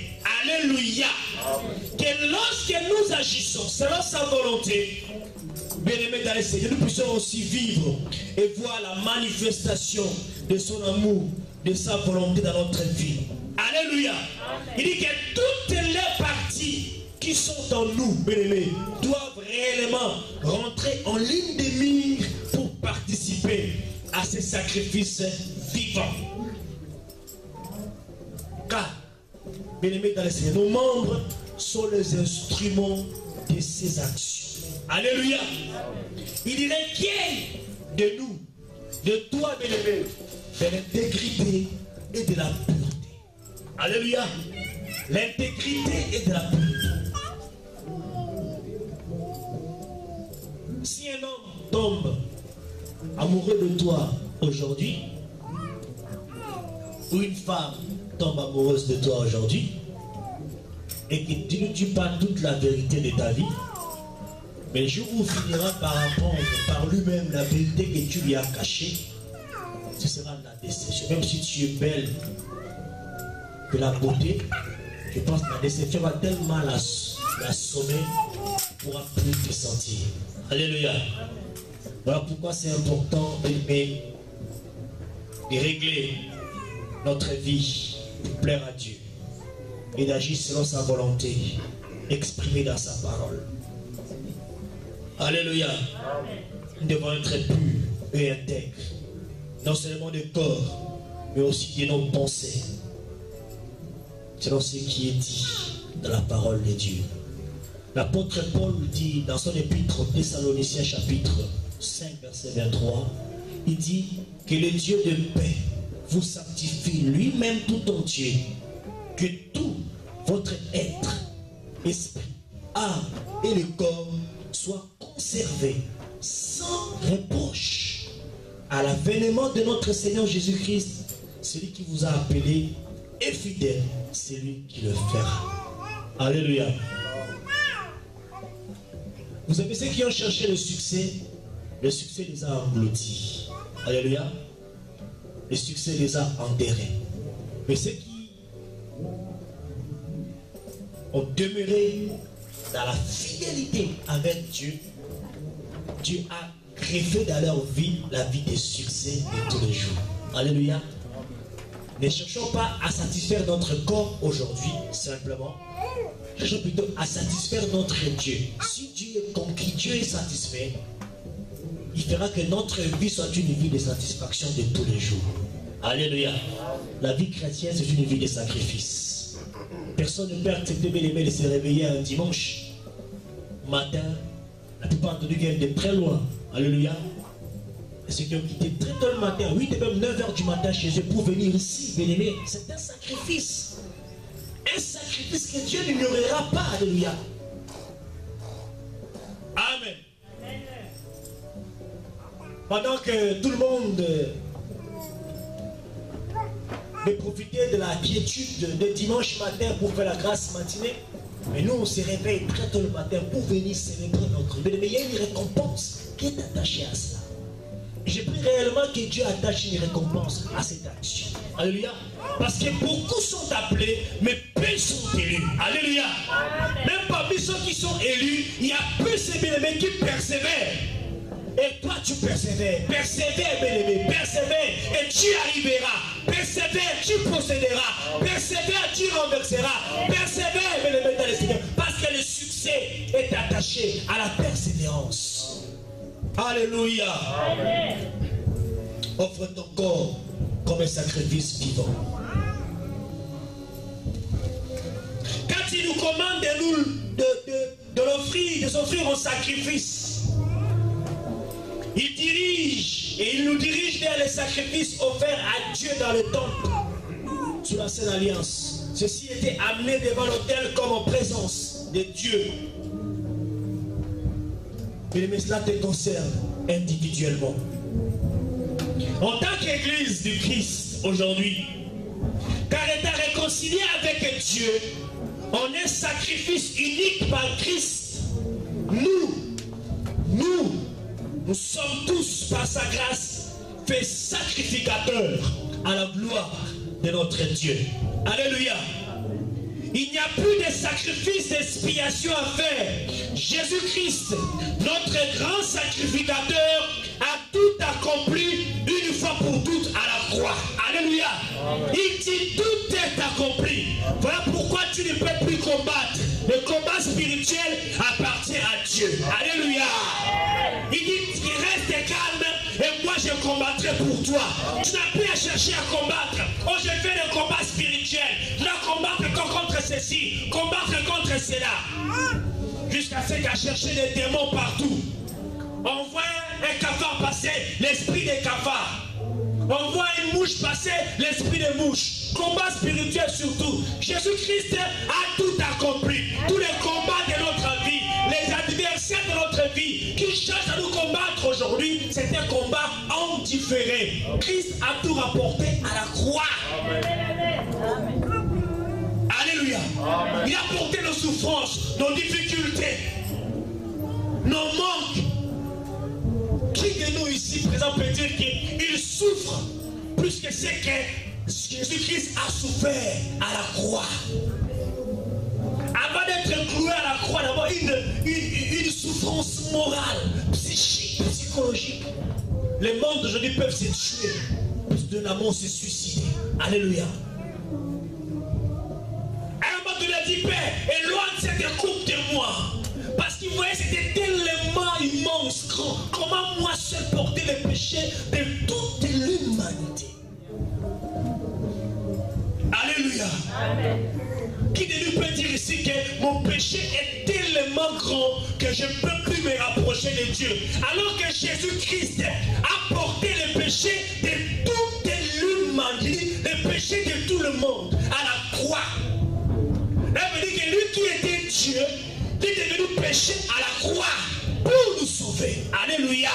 Alléluia. Que lorsque nous agissons selon sa volonté, bien-aimés dans le Seigneur, nous puissions aussi vivre et voir la manifestation de son amour, de sa volonté dans notre vie. Alléluia. Il dit que toutes les parties qui sont en nous, bien-aimés, doivent réellement rentrer en ligne de mire pour participer à ces sacrifices vivants. Car, bien-aimés dans le Seigneur, nos membres sont les instruments de ces actions. Alléluia. Il requiert de nous, de toi, bien-aimé, de l'intégrité et de la pureté. Alléluia. l'intégrité et de la pureté. Si un homme tombe amoureux de toi aujourd'hui, ou une femme tombe amoureuse de toi aujourd'hui, et que tu ne dis pas toute la vérité de ta vie, mais le jour où il finira par apprendre par lui-même la vérité que tu lui as cachée, ce sera la déception. Même si tu es belle que la beauté, je pense que la déception va tellement l'assommer, tu ne pourras plus te sentir. Alléluia. Voilà pourquoi c'est important de régler notre vie pour plaire à Dieu et d'agir selon sa volonté, exprimée dans sa parole. Alléluia. Nous devons être purs et intègres, non seulement de corps, mais aussi de nos pensées, selon ce qui est dit dans la parole de Dieu. L'apôtre Paul dit dans son épître aux Thessaloniciens chapitre 5 verset 23, il dit que le Dieu de paix vous sanctifie lui-même tout entier, que tout votre être, esprit, âme et le corps soient conservés sans reproche à l'avènement de notre Seigneur Jésus-Christ. Celui qui vous a appelé est fidèle, c'est lui qui le fera. Alléluia. Vous savez, ceux qui ont cherché le succès les a engloutis. Alléluia. Le succès les a enterrés. Mais ceux qui ont demeuré dans la fidélité avec Dieu, Dieu a greffé dans leur vie la vie de succès de tous les jours. Alléluia. Ne cherchons pas à satisfaire notre corps aujourd'hui, simplement. Cherchons plutôt à satisfaire notre Dieu. Si Dieu est conquis, Dieu est satisfait, il fera que notre vie soit une vie de satisfaction de tous les jours. Alléluia. La vie chrétienne, c'est une vie de sacrifice. Personne ne peut accepter de se réveiller un dimanche matin. La plupart de nous viennent de très loin. Alléluia. Et ceux qui ont quitté très tôt le matin, 8 et même 9 heures du matin chez eux pour venir ici, bien-aimés, c'est un sacrifice. Un sacrifice que Dieu n'ignorera pas. Alléluia. Amen. Pendant que tout le monde veut profiter de la quiétude de dimanche matin pour faire la grâce matinée, mais nous on se réveille très tôt le matin pour venir célébrer notre vie. Mais il y a une récompense qui est attachée à cela. Je prie réellement que Dieu attache une récompense à cette action. Alléluia. Parce que beaucoup sont appelés, mais peu sont élus. Alléluia. Même parmi ceux qui sont élus, il y a peu de bien-aimés qui persévèrent. Et toi tu persévères. Persévère, bien-aimé. Persévère et tu arriveras. Persévère, tu posséderas. Persévère, tu renverseras. Persévère, bien-aimé, dans le Seigneur. Parce que le succès est attaché à la persévérance. Alléluia. Amen. Offre ton corps comme un sacrifice vivant. Quand il nous commande de s'offrir en sacrifice, il dirige et il nous dirige vers les sacrifices offerts à Dieu dans le temple sous la Sainte Alliance. Ceci était amené devant l'autel comme en présence de Dieu. Mais cela te concerne individuellement. En tant qu'Église du Christ aujourd'hui, car étant réconcilié avec Dieu en un sacrifice unique par Christ, nous sommes tous par sa grâce faits sacrificateurs à la gloire de notre Dieu. Alléluia. Il n'y a plus de sacrifice d'expiation à faire. Jésus-Christ, notre grand sacrificateur, a tout accompli une fois pour toutes à la croix. Alléluia. Il dit tout est accompli. Voilà pourquoi tu ne peux plus combattre. Le combat spirituel appartient à Dieu. Alléluia. Il dit reste calme et moi je combattrai pour toi. Tu n'as plus à chercher à combattre. Oh, je fais le combat spirituel. Tu dois combattre contre ceci, combattre contre cela. Jusqu'à ce qu'à chercher des démons partout. On voit un cafard passer, l'esprit des cafards. On voit une mouche passer, l'esprit des mouches.
combat spirituel surtout. Jésus-Christ a tout accompli. Tous les combats de notre vie, les adversaires de notre vie qui cherchent à nous combattre aujourd'hui, c'est un combat en différé. Christ a tout rapporté à la croix. Alléluia. Il a porté nos souffrances, nos difficultés, nos manques. Qui de nous ici présent peut dire qu'il souffre plus que ce que Jésus-Christ a souffert à la croix? Avant d'être cloué à la croix, d'abord une souffrance morale, psychique, psychologique. Les mondes d'aujourd'hui peuvent se tuer, plus d'un amour se suicider. Alléluia. À un moment, il a dit, Père, éloigne cette coupe de moi. Parce qu'il voyait c'était tellement immense, grand. Comment moi seul porter les péchés de toute l'humanité. Alléluia. Amen. Qui de nous peut dire ici que mon péché est tellement grand que je ne peux plus me rapprocher de Dieu. Alors que Jésus-Christ a porté les péchés de toute l'humanité, les péchés de tout le monde à la croix. Ça veut dire que lui qui était Dieu, il est devenu péché à la croix pour nous sauver. Alléluia.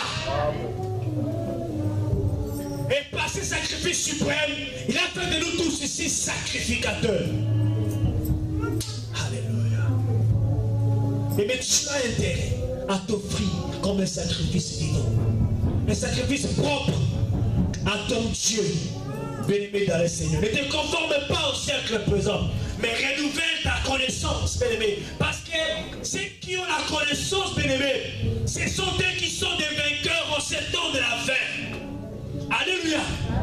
Et par ce sacrifice suprême, il a fait de nous tous ici sacrificateurs. Alléluia. Et mais tu as intérêt à t'offrir comme un sacrifice vivant, un sacrifice propre à ton Dieu. Bien-aimé dans le Seigneur, ne te conforme pas au siècle présent, mais renouvelle ta connaissance, bien-aimé. Parce que ceux qui ont la connaissance, bien-aimé, ce sont eux qui sont des vainqueurs en ce temps de la fin. Alléluia.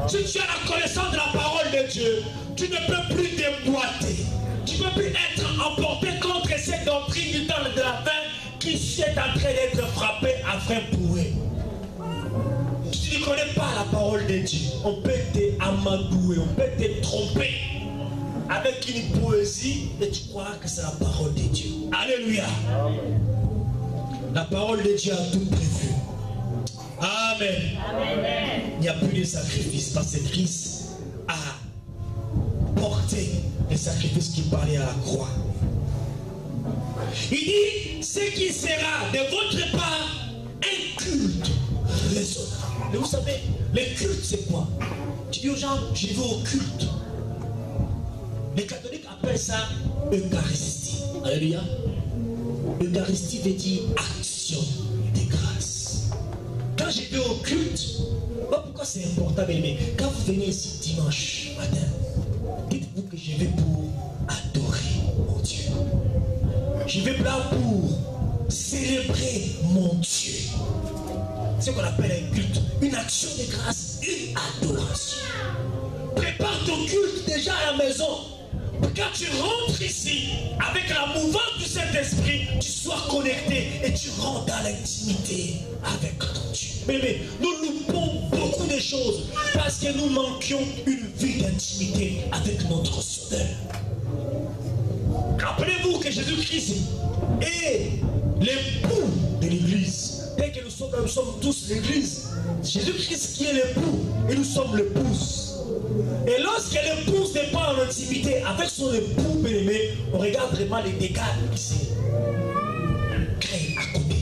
Si tu as la connaissance de la parole de Dieu, tu ne peux plus déboîter. Tu ne peux plus être emporté contre cette doctrine du temps de la fin qui est en train d'être frappée à frein pourri. Si tu ne connais pas la parole de Dieu, on peut t'amadouer, on peut te tromper avec une poésie et tu crois que c'est la parole de Dieu. Alléluia. La parole de Dieu a tout prévu. Amen. Amen. Il n'y a plus de sacrifice parce que Christ a porté les sacrifices qui parlaient à la croix. Il dit, ce qui sera de votre part un culte raisonnable. Mais vous savez, le culte c'est quoi? Tu dis aux gens, je vais au culte. Les catholiques appellent ça Eucharistie. Alléluia. Eucharistie veut dire action de grâce. Quand je vais au culte, pourquoi c'est important, mais quand vous venez ici dimanche matin, dites-vous que je vais pour adorer mon Dieu. Je vais là pour célébrer mon Dieu. C'est ce qu'on appelle un culte, une action de grâce, une adoration. Prépare ton culte déjà à la maison. Quand tu rentres ici, avec la mouvance du Saint-Esprit, tu sois connecté et tu rentres dans l'intimité avec ton Dieu. Mais nous loupons beaucoup de choses parce que nous manquions une vie d'intimité avec notre Sauveur. Rappelez-vous que Jésus-Christ est l'époux de l'Église. Dès que nous sommes tous l'Église, Jésus-Christ qui est l'époux et nous sommes l'épouse. Et lorsque l'épouse n'est pas en intimité avec son époux bien-aimé, on regarde vraiment les dégâts qui se créent à côté.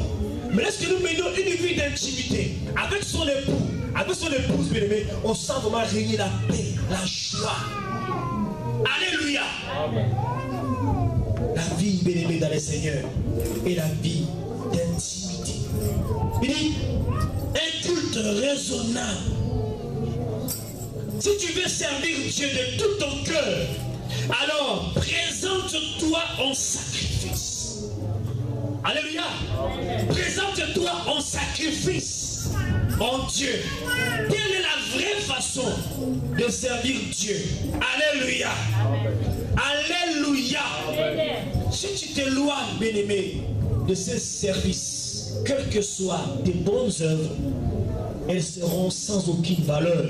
Mais lorsque nous menons une vie d'intimité avec son époux, avec son épouse bien-aimé, on sent vraiment régner la paix, la joie. Alléluia. Amen. La vie bien-aimée dans le Seigneur est la vie d'intimité. Il dit, un culte raisonnable. Si tu veux servir Dieu de tout ton cœur, alors présente-toi en sacrifice. Alléluia. Présente-toi en sacrifice en Dieu. Quelle est la vraie façon de servir Dieu? Alléluia. Alléluia. Si tu t'éloignes, bien-aimé, de ce service, quelles que soient tes bonnes œuvres, elles seront sans aucune valeur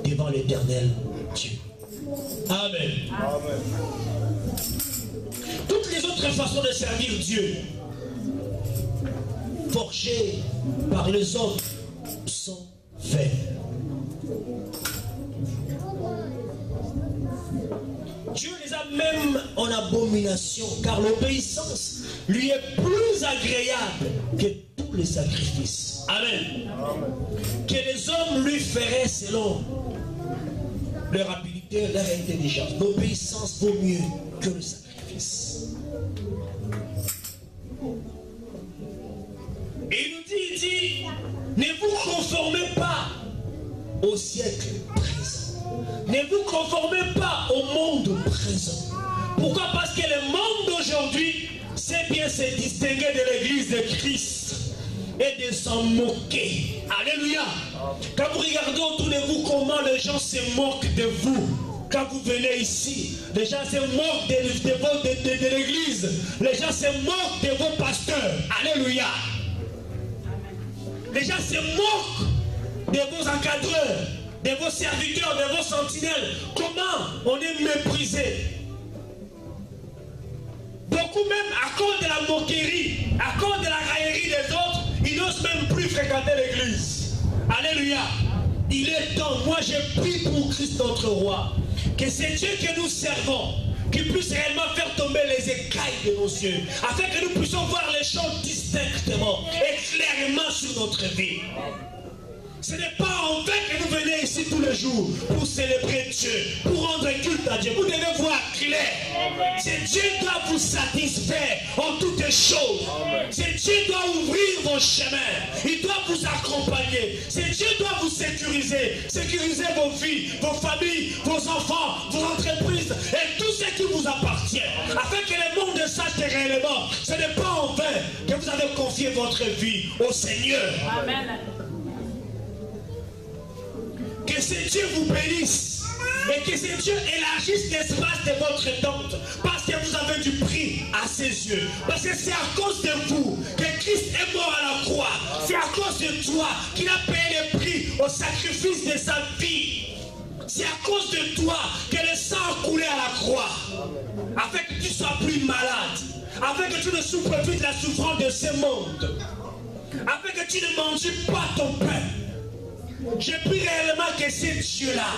devant l'Éternel Dieu. Amen. Amen. Toutes les autres façons de servir Dieu, forgées par les hommes, sont vaines.
même en abomination, car l'obéissance lui est plus agréable que tous les sacrifices. Amen. Que les hommes lui feraient selon leur rapidité, leur intelligence. L'obéissance vaut mieux que le sacrifice. Et il nous dit, ne vous conformez pas au siècle présent. Ne vous conformez pas au monde présent. Pourquoi? Parce que le monde d'aujourd'hui sait bien se distinguer de l'église de Christ et de s'en moquer. Alléluia. Quand vous regardez autour de vous comment les gens se moquent de vous. Quand vous venez ici, les gens se moquent de l'église. Les gens se moquent de vos pasteurs. Alléluia. Les gens se moquent de vos encadreurs, de vos serviteurs, de vos sentinelles. Comment on est méprisé. Beaucoup même à cause de la moquerie, à cause de la raillerie des autres, ils n'osent même plus fréquenter l'église. Alléluia. Il est temps, moi j'ai prié pour Christ notre roi, que c'est Dieu que nous servons, qui puisse réellement faire tomber les écailles de nos yeux, afin que nous puissions voir les choses distinctement et clairement sur notre vie. Ce n'est pas en vain que vous venez ici tous les jours pour célébrer Dieu, pour rendre culte à Dieu. Vous devez voir clair. C'est Dieu qui doit vous satisfaire en toutes choses. C'est Dieu qui doit ouvrir vos chemins. Il doit vous accompagner. C'est Dieu qui doit vous sécuriser. Sécuriser vos vies, vos familles, vos enfants, vos entreprises et tout ce qui vous appartient. Afin que le monde sache réellement, ce n'est pas en vain que vous avez confié votre vie au Seigneur.
Amen.
Que ce Dieu vous bénisse et que ce Dieu élargisse l'espace de votre tente parce que vous avez du prix à ses yeux. Parce que c'est à cause de vous que Christ est mort à la croix. C'est à cause de toi qu'il a payé le prix au sacrifice de sa vie. C'est à cause de toi que le sang a coulé à la croix. Afin que tu ne sois plus malade. Afin que tu ne souffres plus de la souffrance de ce monde. Afin que tu ne manges pas ton pain. Je prie réellement que ce Dieu-là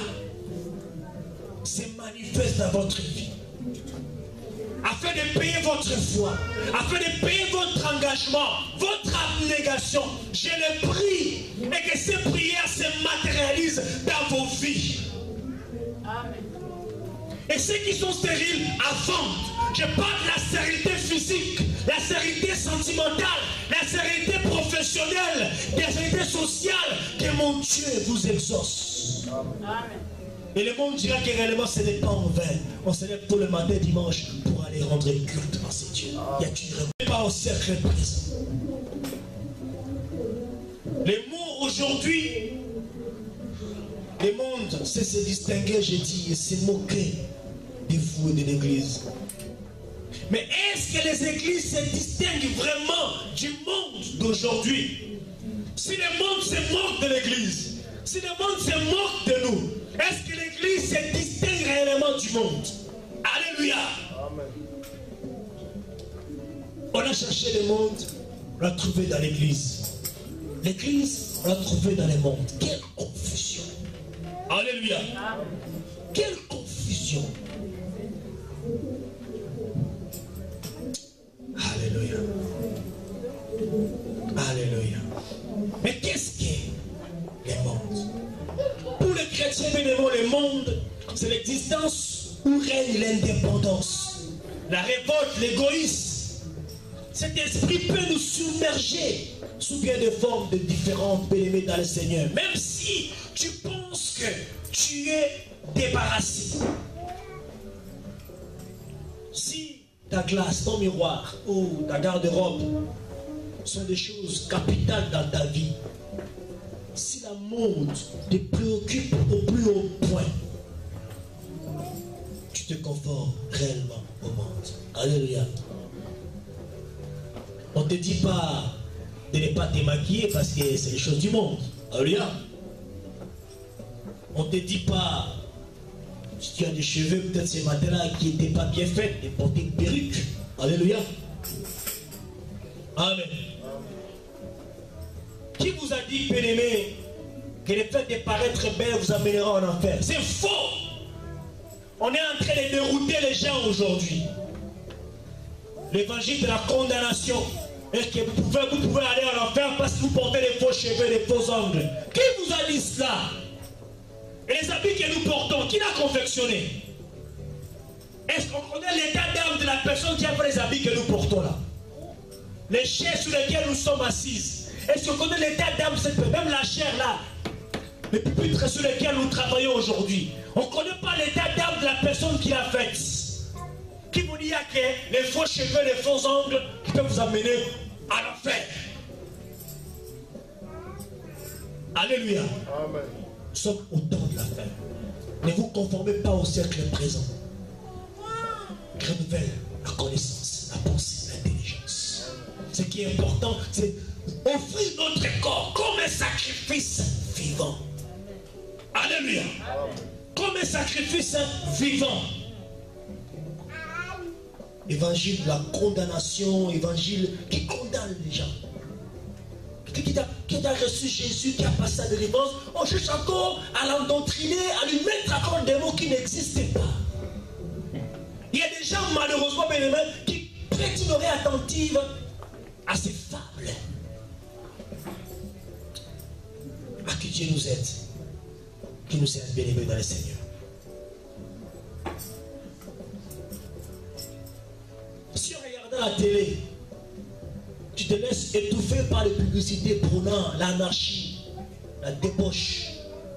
se manifeste dans votre vie. Afin de payer votre foi, afin de payer votre engagement, votre abnégation. Je le prie et que ces prières se matérialisent dans vos vies.
Amen.
Et ceux qui sont stériles, avant, je parle de la stérilité physique, la stérilité sentimentale, la stérilité professionnelle, la stérilité sociale, que mon Dieu vous exauce.
Amen.
Et le monde dira que réellement ce n'est pas en vain. On se lève tôt le matin dimanche pour aller rendre culte à ces dieux. Il y a tu pas au cercle présent. Les mots aujourd'hui, le monde sait se distinguer, j'ai dit, et se moquer de vous et de l'église. Mais est-ce que les églises se distinguent vraiment du monde d'aujourd'hui? Si le monde se moque de l'église, si le monde se moque de nous, est-ce que l'église se distingue réellement du monde? Alléluia. Amen. On a cherché le monde, on l'a trouvé dans l'église. L'église, on l'a trouvé dans le monde. Quelle confusion. Alléluia. Amen. Quelle confusion. Alléluia. Alléluia. Mais qu'est-ce qu'est le monde? Pour les chrétiens, évidemment, le monde, c'est l'existence où règne l'indépendance, la révolte, l'égoïsme. Cet esprit peut nous submerger sous bien des formes de différentes bien-aimés dans le Seigneur. Même si tu penses que tu es débarrassé. Si ta glace, ton miroir ou ta garde-robe sont des choses capitales dans ta vie, si la mode te préoccupe au plus haut point, tu te conformes réellement au monde. Alléluia. On ne te dit pas de ne pas te maquiller parce que c'est les choses du monde. Alléluia. On ne te dit pas, si tu as des cheveux peut-être ce matin-là qui n'étaient pas bien faits, de porter une perruque. Alléluia. Amen. Qui vous a dit, bien-aimé, que le fait de paraître belle vous amènera en enfer? C'est faux.
On est en train de dérouter les gens aujourd'hui. L'évangile de la condamnation est que vous pouvez aller en enfer parce que vous portez des faux cheveux, des faux ongles. Qui vous a dit cela? Et les habits que nous portons, qui l'a confectionné? Est-ce qu'on connaît l'état d'âme de la personne qui a fait les habits que nous portons là? Les chairs sur lesquelles nous sommes assises. Est-ce qu'on connaît l'état d'âme de cette personne? Même la chair là, les pupitres sur lesquels nous travaillons aujourd'hui. On ne connaît pas l'état d'âme de la personne qui l'a faite. Qui vous dit que les faux cheveux, les faux ongles qui peuvent vous amener à l'enfer? Alléluia.
Amen.
Nous sommes au temps de la fin. Ne vous conformez pas au cercle présent. Renouvelle la connaissance, la pensée, l'intelligence. Ce qui est important, c'est offrir notre corps comme un sacrifice vivant. Alléluia. Comme un sacrifice vivant. Évangile de la condamnation, évangile qui condamne les gens. Qui a reçu Jésus, qui a passé sa délivrance, on cherche encore à l'endoctriner, à lui mettre encore des mots qui n'existaient pas. Il y a des gens malheureusement qui prêtent une oreille attentive à ces fables. À que Dieu nous aide, qui nous aide bien aimés dans le Seigneur. Si on regarde la télé, tu te laisses étouffer par les publicités prônant l'anarchie, la débauche,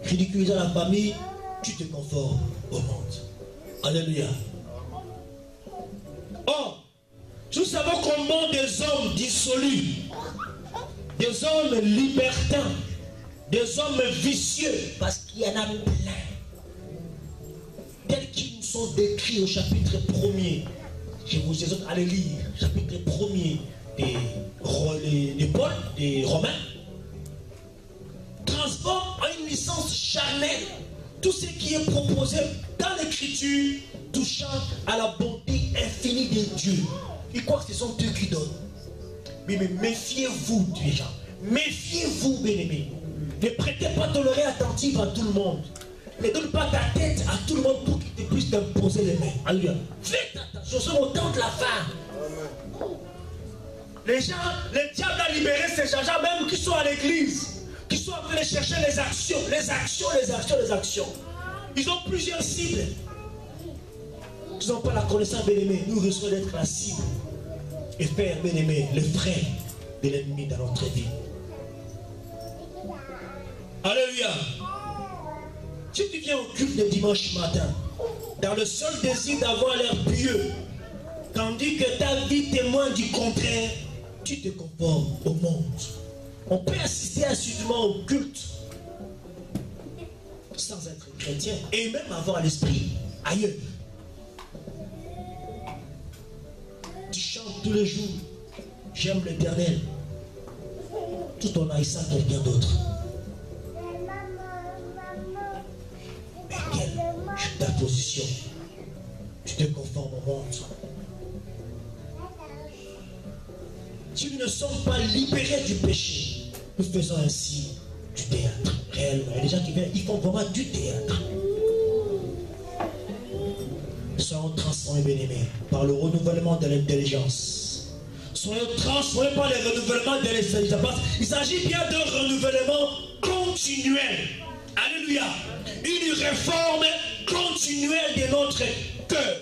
ridiculisant la famille, tu te conformes au monde. Alléluia. Or, nous savons comment des hommes dissolus, des hommes libertins, des hommes vicieux, parce qu'il y en a plein, tels qu'ils nous sont décrits au chapitre 1er. Je vous exhorte à les lire, chapitre 1er des Paul, des Romains, transforme en une licence charnelle tout ce qui est proposé dans l'écriture touchant à la bonté infinie de Dieu. Ils croient que ce sont eux qui donnent. Mais méfiez-vous des gens. Méfiez-vous, bien-aimés. Ne prêtez pas ton oreille attentive à tout le monde. Ne donne pas ta tête à tout le monde pour qu'il te puisse t'imposer les mains. Alléluia. Faites attention, c'est au temps de la fin. Les gens, le diable a libéré ces gens même qui sont à l'église, qui sont en train de chercher les actions, les actions, les actions, les actions. Ils ont plusieurs cibles. Ils n'ont pas la connaissance, bien-aimé. Nous risquons d'être la cible et faire, bien-aimé, le frein de l'ennemi dans notre vie. Alléluia. Si tu viens au culte le dimanche matin, dans le seul désir d'avoir l'air pieux, tandis que ta vie témoigne du contraire, tu te conformes au monde. On peut assister assidûment au culte sans être chrétien et même avoir l'esprit ailleurs. Tu chantes tous les jours, j'aime l'Éternel, tout en haïssant quelqu'un d'autre. Mais quelle est ta position? Tu te conformes au monde. Si nous ne sommes pas libérés du péché, nous faisons ainsi du théâtre. Réellement, il y a des gens qui viennent, ils font vraiment du théâtre. Soyons transformés, bien-aimés, par le renouvellement de l'intelligence. Soyons transformés par le renouvellement de l'intelligence. Il s'agit bien d'un renouvellement continuel. Alléluia. Une réforme continuelle de notre cœur.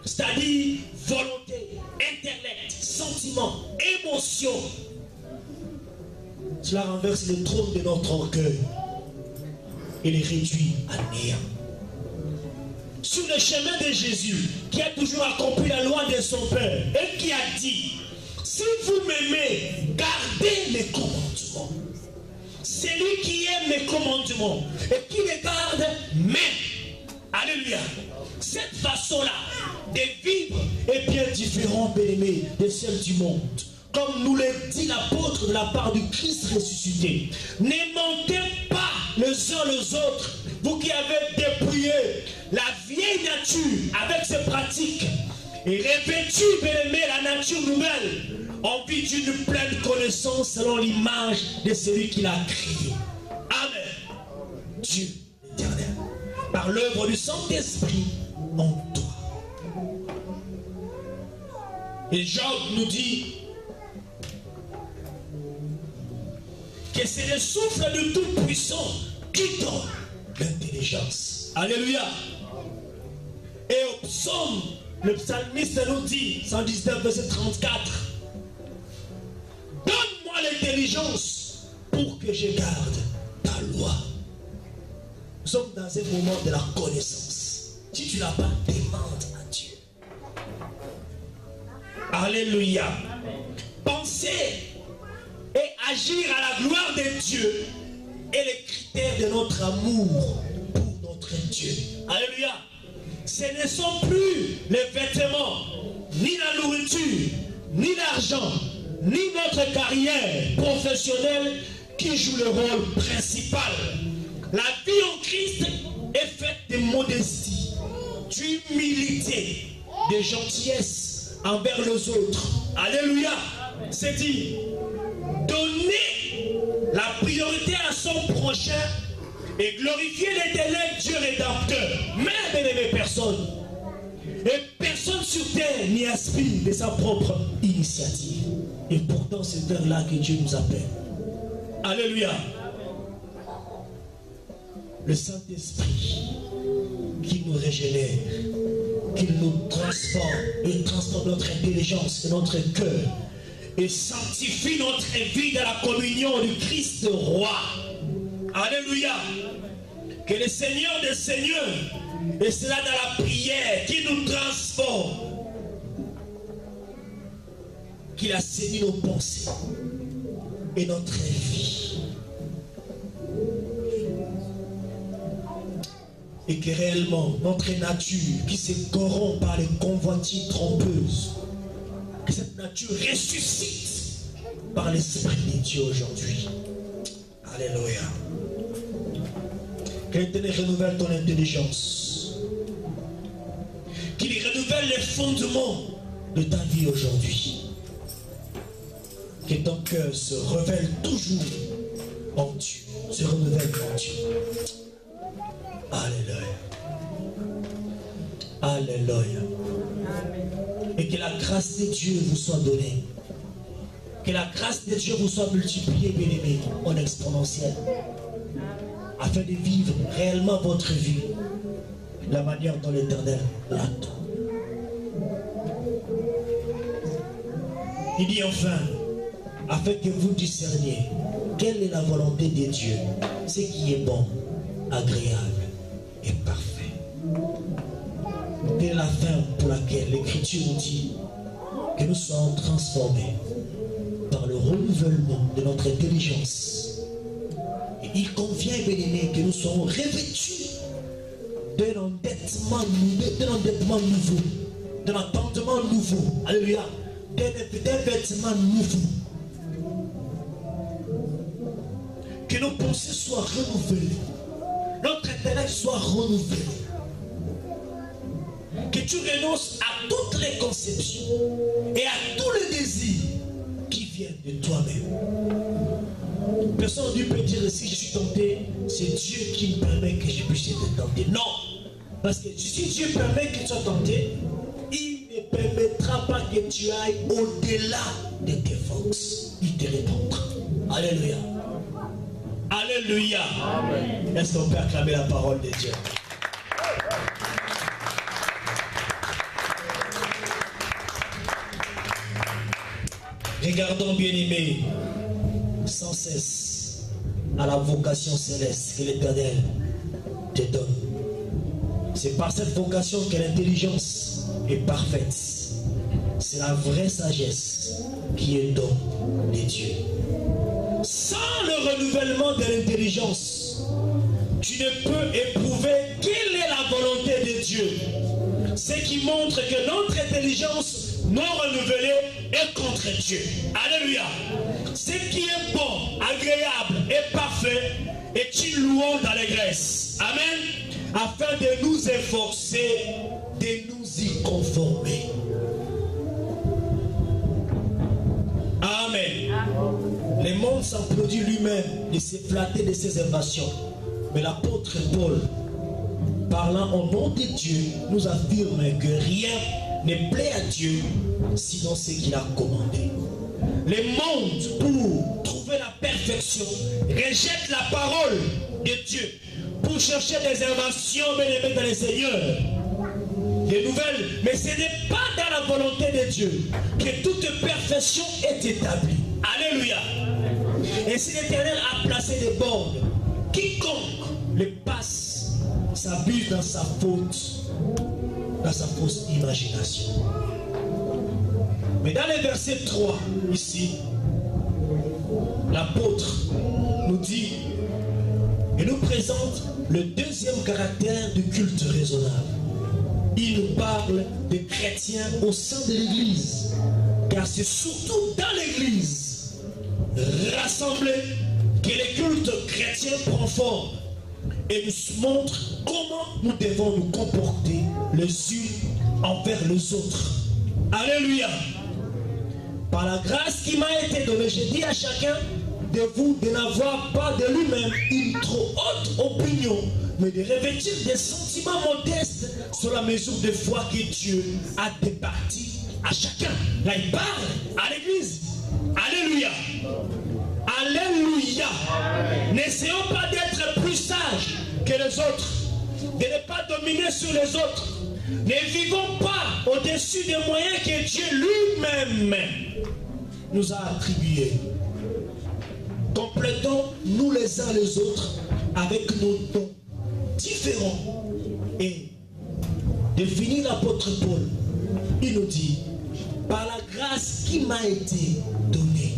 C'est-à-dire volonté, intellect, sentiment, émotion. Cela renverse le trône de notre orgueil et les réduit à néant. Sur le chemin de Jésus, qui a toujours accompli la loi de son Père et qui a dit: si vous m'aimez, gardez mes commandements. C'est lui qui aime mes commandements et qui les garde même. Alléluia. Cette façon-là de vivre est bien différente, bien-aimés, de celle du monde. Comme nous le dit l'apôtre de la part du Christ ressuscité. Ne mentez pas les uns les autres, vous qui avez dépouillé la vieille nature avec ses pratiques et revêtu, bien-aimés, la nature nouvelle en vue d'une pleine connaissance selon l'image de celui qui l'a créé. Amen. Dieu éternel, par l'œuvre du Saint-Esprit, en toi. Et Job nous dit que c'est le souffle du Tout-Puissant qui donne l'intelligence. Alléluia. Et au psaume, le psalmiste nous dit, 119 verset 34, donne-moi l'intelligence pour que je garde ta loi. Nous sommes dans un moment de la connaissance. Si tu l'as pas, demande à Dieu. Alléluia. Penser et agir à la gloire de Dieu est le critère de notre amour pour notre Dieu. Alléluia. Ce ne sont plus les vêtements, ni la nourriture, ni l'argent, ni notre carrière professionnelle qui joue le rôle principal. La vie en Christ est faite de modestie, d'humilité, de gentillesse envers les autres. Alléluia. C'est dit, donner la priorité à son prochain et glorifier l'éternel Dieu rédempteur. Mais, bien-aimé, personne. Et personne sur terre n'y aspire de sa propre initiative. Et pourtant, c'est vers là que Dieu nous appelle. Alléluia. Le Saint-Esprit qui nous régénère, qui nous transforme et transforme notre intelligence et notre cœur et sanctifie notre vie dans la communion du Christ roi. Alléluia. Que le Seigneur des Seigneurs, et cela dans la prière, qui nous transforme, qu'il assainit nos pensées et notre vie. Et que réellement notre nature qui se corrompt par les convoitises trompeuses, que cette nature ressuscite par l'Esprit de Dieu aujourd'hui. Alléluia. Que l'Éternel renouvelle ton intelligence. Qu'il renouvelle les fondements de ta vie aujourd'hui. Que ton cœur se révèle toujours en Dieu. Se renouvelle en Dieu. Alléluia. Alléluia. Et que la grâce de Dieu vous soit donnée. Que la grâce de Dieu vous soit multipliée, bien-aimés, en exponentiel. Afin de vivre réellement votre vie, la manière dont l'Éternel l'attend. Il dit enfin, afin que vous discerniez quelle est la volonté de Dieu, ce qui est bon, agréable et parfait. Quelle est la fin pour laquelle l'Écriture nous dit que nous sommes transformés par le renouvellement de notre intelligence. Et il convient, bien-aimés, que nous soyons revêtus d'un endettement nouveau, d'un entendement nouveau, alléluia, d'un vêtement nouveau. Que nos pensées soient renouvelées, notre intellect soit renouvelé. Que tu renonces à toutes les conceptions et à tous les désirs qui viennent de toi-même. Personne ne peut dire si je suis tenté, c'est Dieu qui me permet que je puisse être tenté. Non, parce que si Dieu permet que tu sois tenté, il ne permettra pas que tu ailles au-delà de tes forces. Il te répondra. Alléluia. Alléluia. Est-ce qu'on peut acclamer la parole de Dieu? Regardons, bien-aimés, sans cesse à la vocation céleste que l'Éternel te donne. C'est par cette vocation que l'intelligence est parfaite. C'est la vraie sagesse qui est don de Dieu. Sans le renouvellement de l'intelligence, tu ne peux éprouver quelle est la volonté de Dieu. Ce qui montre que notre intelligence non renouvelée est contre Dieu. Alléluia. Ce qui est bon, agréable et parfait est une louange d'allégresse. Amen. Afin de nous efforcer, de nous y conformer. Amen. Le monde s'applaudit lui-même de se flatter de ses invasions. Mais l'apôtre Paul
parlant au nom de Dieu, nous affirme que rien ne plaît à Dieu sinon ce qu'il a commandé. Le monde, pour trouver la perfection, rejette la parole de Dieu pour chercher des inventions, bien-aimés dans le Seigneur, des nouvelles, mais ce n'est pas dans la volonté de Dieu que toute perfection est établie. Alléluia. Et si l'Éternel a placé des bornes, quiconque le passe s'abuse dans sa faute, dans sa fausse imagination. Mais dans le verset 3, ici, l'apôtre nous dit et nous présente le deuxième caractère du culte raisonnable. Il nous parle des chrétiens au sein de l'Église, car c'est surtout dans l'Église rassemblée que le culte chrétien prend forme et nous montre comment nous devons nous comporter les unes envers les autres. Alléluia. Par la grâce qui m'a été donnée, je dis à chacun de vous de n'avoir pas de lui-même une trop haute opinion, mais de revêtir des sentiments modestes sur la mesure de foi que Dieu a départi à chacun. Là, il parle à l'Église. Alléluia. Alléluia. N'essayons pas d'être plus sages que les autres, de ne pas dominer sur les autres. Ne vivons pas au-dessus des moyens que Dieu lui-même nous a attribués. Complétons-nous les uns les autres avec nos dons différents. Et définit l'apôtre Paul, il nous dit, par la grâce qui m'a été donnée,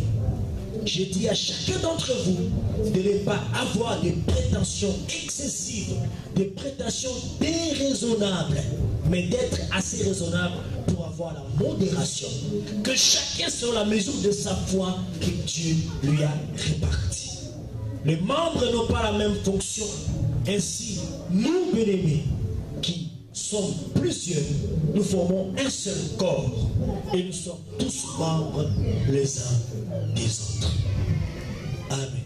je dis à chacun d'entre vous de ne pas avoir des prétentions excessives, des prétentions déraisonnables, mais d'être assez raisonnable pour avoir la modération. Que chacun sur la mesure de sa foi que Dieu lui a répartie. Les membres n'ont pas la même fonction. Ainsi, nous, bien-aimés, qui sommes plusieurs, nous formons un seul corps et nous sommes tous membres les uns des autres. Amen.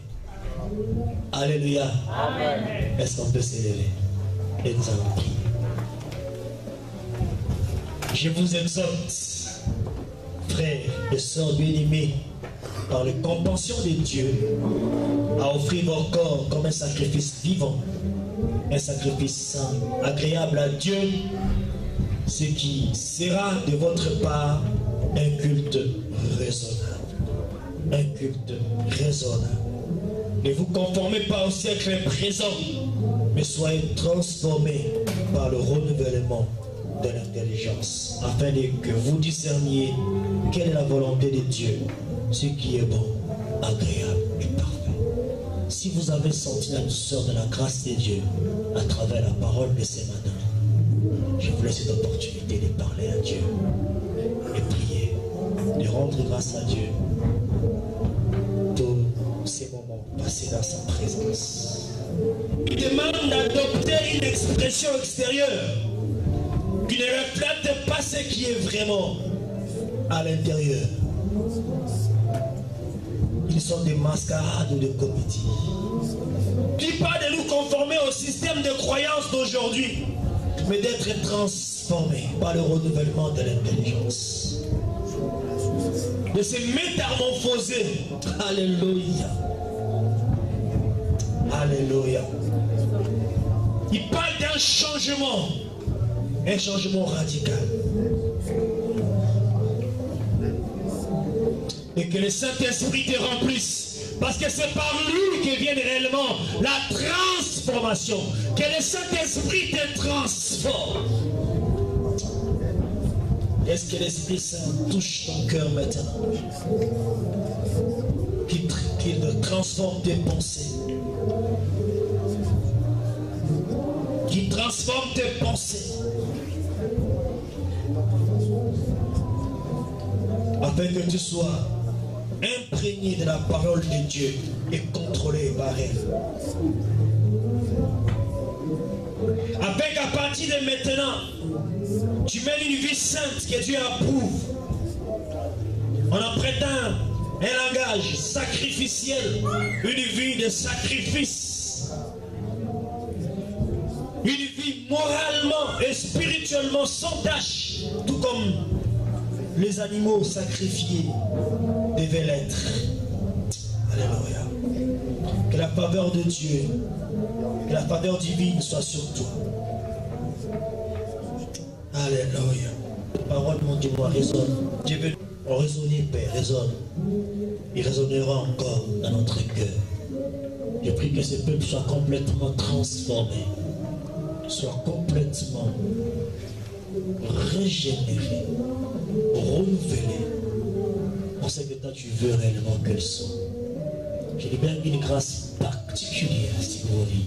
Alléluia. Amen. Est-ce qu'on peut s'élever et nous allons prier? Je vous exhorte, frères et sœurs bien-aimés, par la compassion de Dieu, à offrir vos corps comme un sacrifice vivant, un sacrifice saint, agréable à Dieu, ce qui sera de votre part un culte raisonnable. Un culte raisonnable. Ne vous conformez pas au siècle présent, mais soyez transformés par le renouvellement de l'intelligence, afin que vous discerniez quelle est la volonté de Dieu, ce qui est bon, agréable et parfait. Si vous avez senti la douceur de la grâce de Dieu à travers la parole de ce matin, je vous laisse cette opportunité de parler à Dieu et prier, de rendre grâce à Dieu tous ces moments passés dans sa présence. Il demande d'adopter une expression extérieure qui ne reflète pas ce qui est vraiment à l'intérieur. Ils sont des mascarades ou des comédies. Qui pas de nous conformer au système de croyance d'aujourd'hui, mais d'être transformés par le renouvellement de l'intelligence. De se métamorphoser. Alléluia. Alléluia. Il parle d'un changement. Un changement radical. Et que le Saint-Esprit te remplisse. Parce que c'est par lui que vient réellement la transformation. Que le Saint-Esprit te transforme. Est-ce que l'Esprit Saint touche ton cœur maintenant? Qu'il transforme tes pensées. Qu'il transforme tes pensées. Afin que tu sois imprégné de la parole de Dieu et contrôlé par elle. Afin qu'à partir de maintenant, tu mènes une vie sainte que Dieu approuve. En empruntant un langage sacrificiel, une vie de sacrifice. Une vie vie moralement et spirituellement sans tâche, tout comme les animaux sacrifiés devaient l'être. Alléluia. Que la faveur de Dieu, que la faveur divine soit sur toi. Alléluia. La parole, mon Dieu, moi résonne. Dieu veut raisonner, Père, résonne. Il résonnera encore dans notre cœur. Je prie que ce peuple soit complètement transformé, soit complètement régénéré, renouvelé. Pour ce que toi tu veux réellement qu'elles soient. Je libère une grâce particulière, si vous voulez.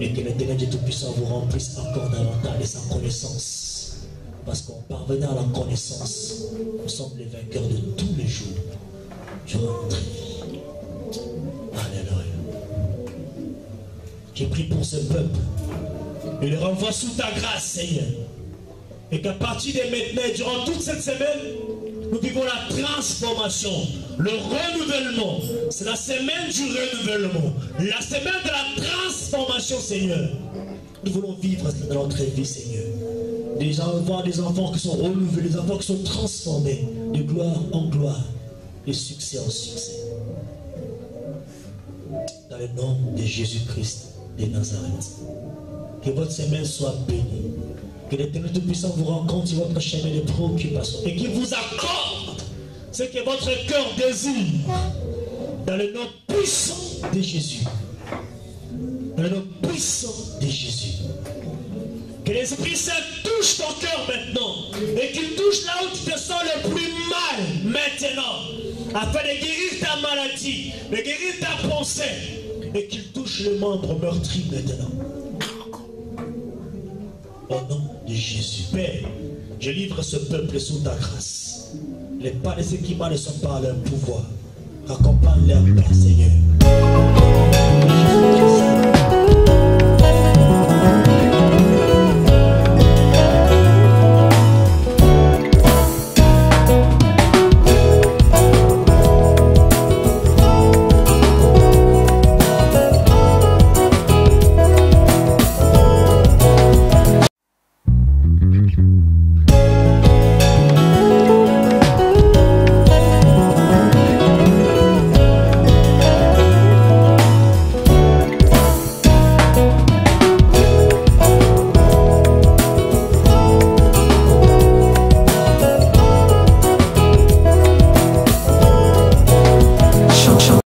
Et que l'Éternel Dieu Tout-Puissant vous remplisse encore davantage de sa connaissance. Parce qu'en parvenant à la connaissance, nous sommes les vainqueurs de tous les jours durant notre vie. Alléluia. J'ai pris pour ce peuple et le renvoie sous ta grâce, Seigneur. Et qu'à partir de maintenant, durant toute cette semaine, nous vivons la transformation, le renouvellement. C'est la semaine du renouvellement, la semaine de la transformation, Seigneur. Nous voulons vivre dans notre vie, Seigneur. Voir des enfants qui sont renouvelés, des enfants qui sont transformés de gloire en gloire, de succès en succès. Dans le nom de Jésus-Christ de Nazareth. Que votre semaine soit bénie. Que l'Éternel Tout-Puissant vous rencontre sur votre chemin de préoccupation et qu'il vous accorde ce que votre cœur désire. Dans le nom puissant de Jésus. Dans le nom puissant de Jésus. Que l'Esprit Saint touche ton cœur maintenant et qu'il touche là où tu te sens le plus mal maintenant, afin de guérir ta maladie, de guérir ta pensée, et qu'il touche le membre meurtri maintenant. Au nom de Jésus. Père, je livre ce peuple sous ta grâce. Les pas de ceux qui mal ne sont pas à leur pouvoir. Accompagne leur Père, Seigneur.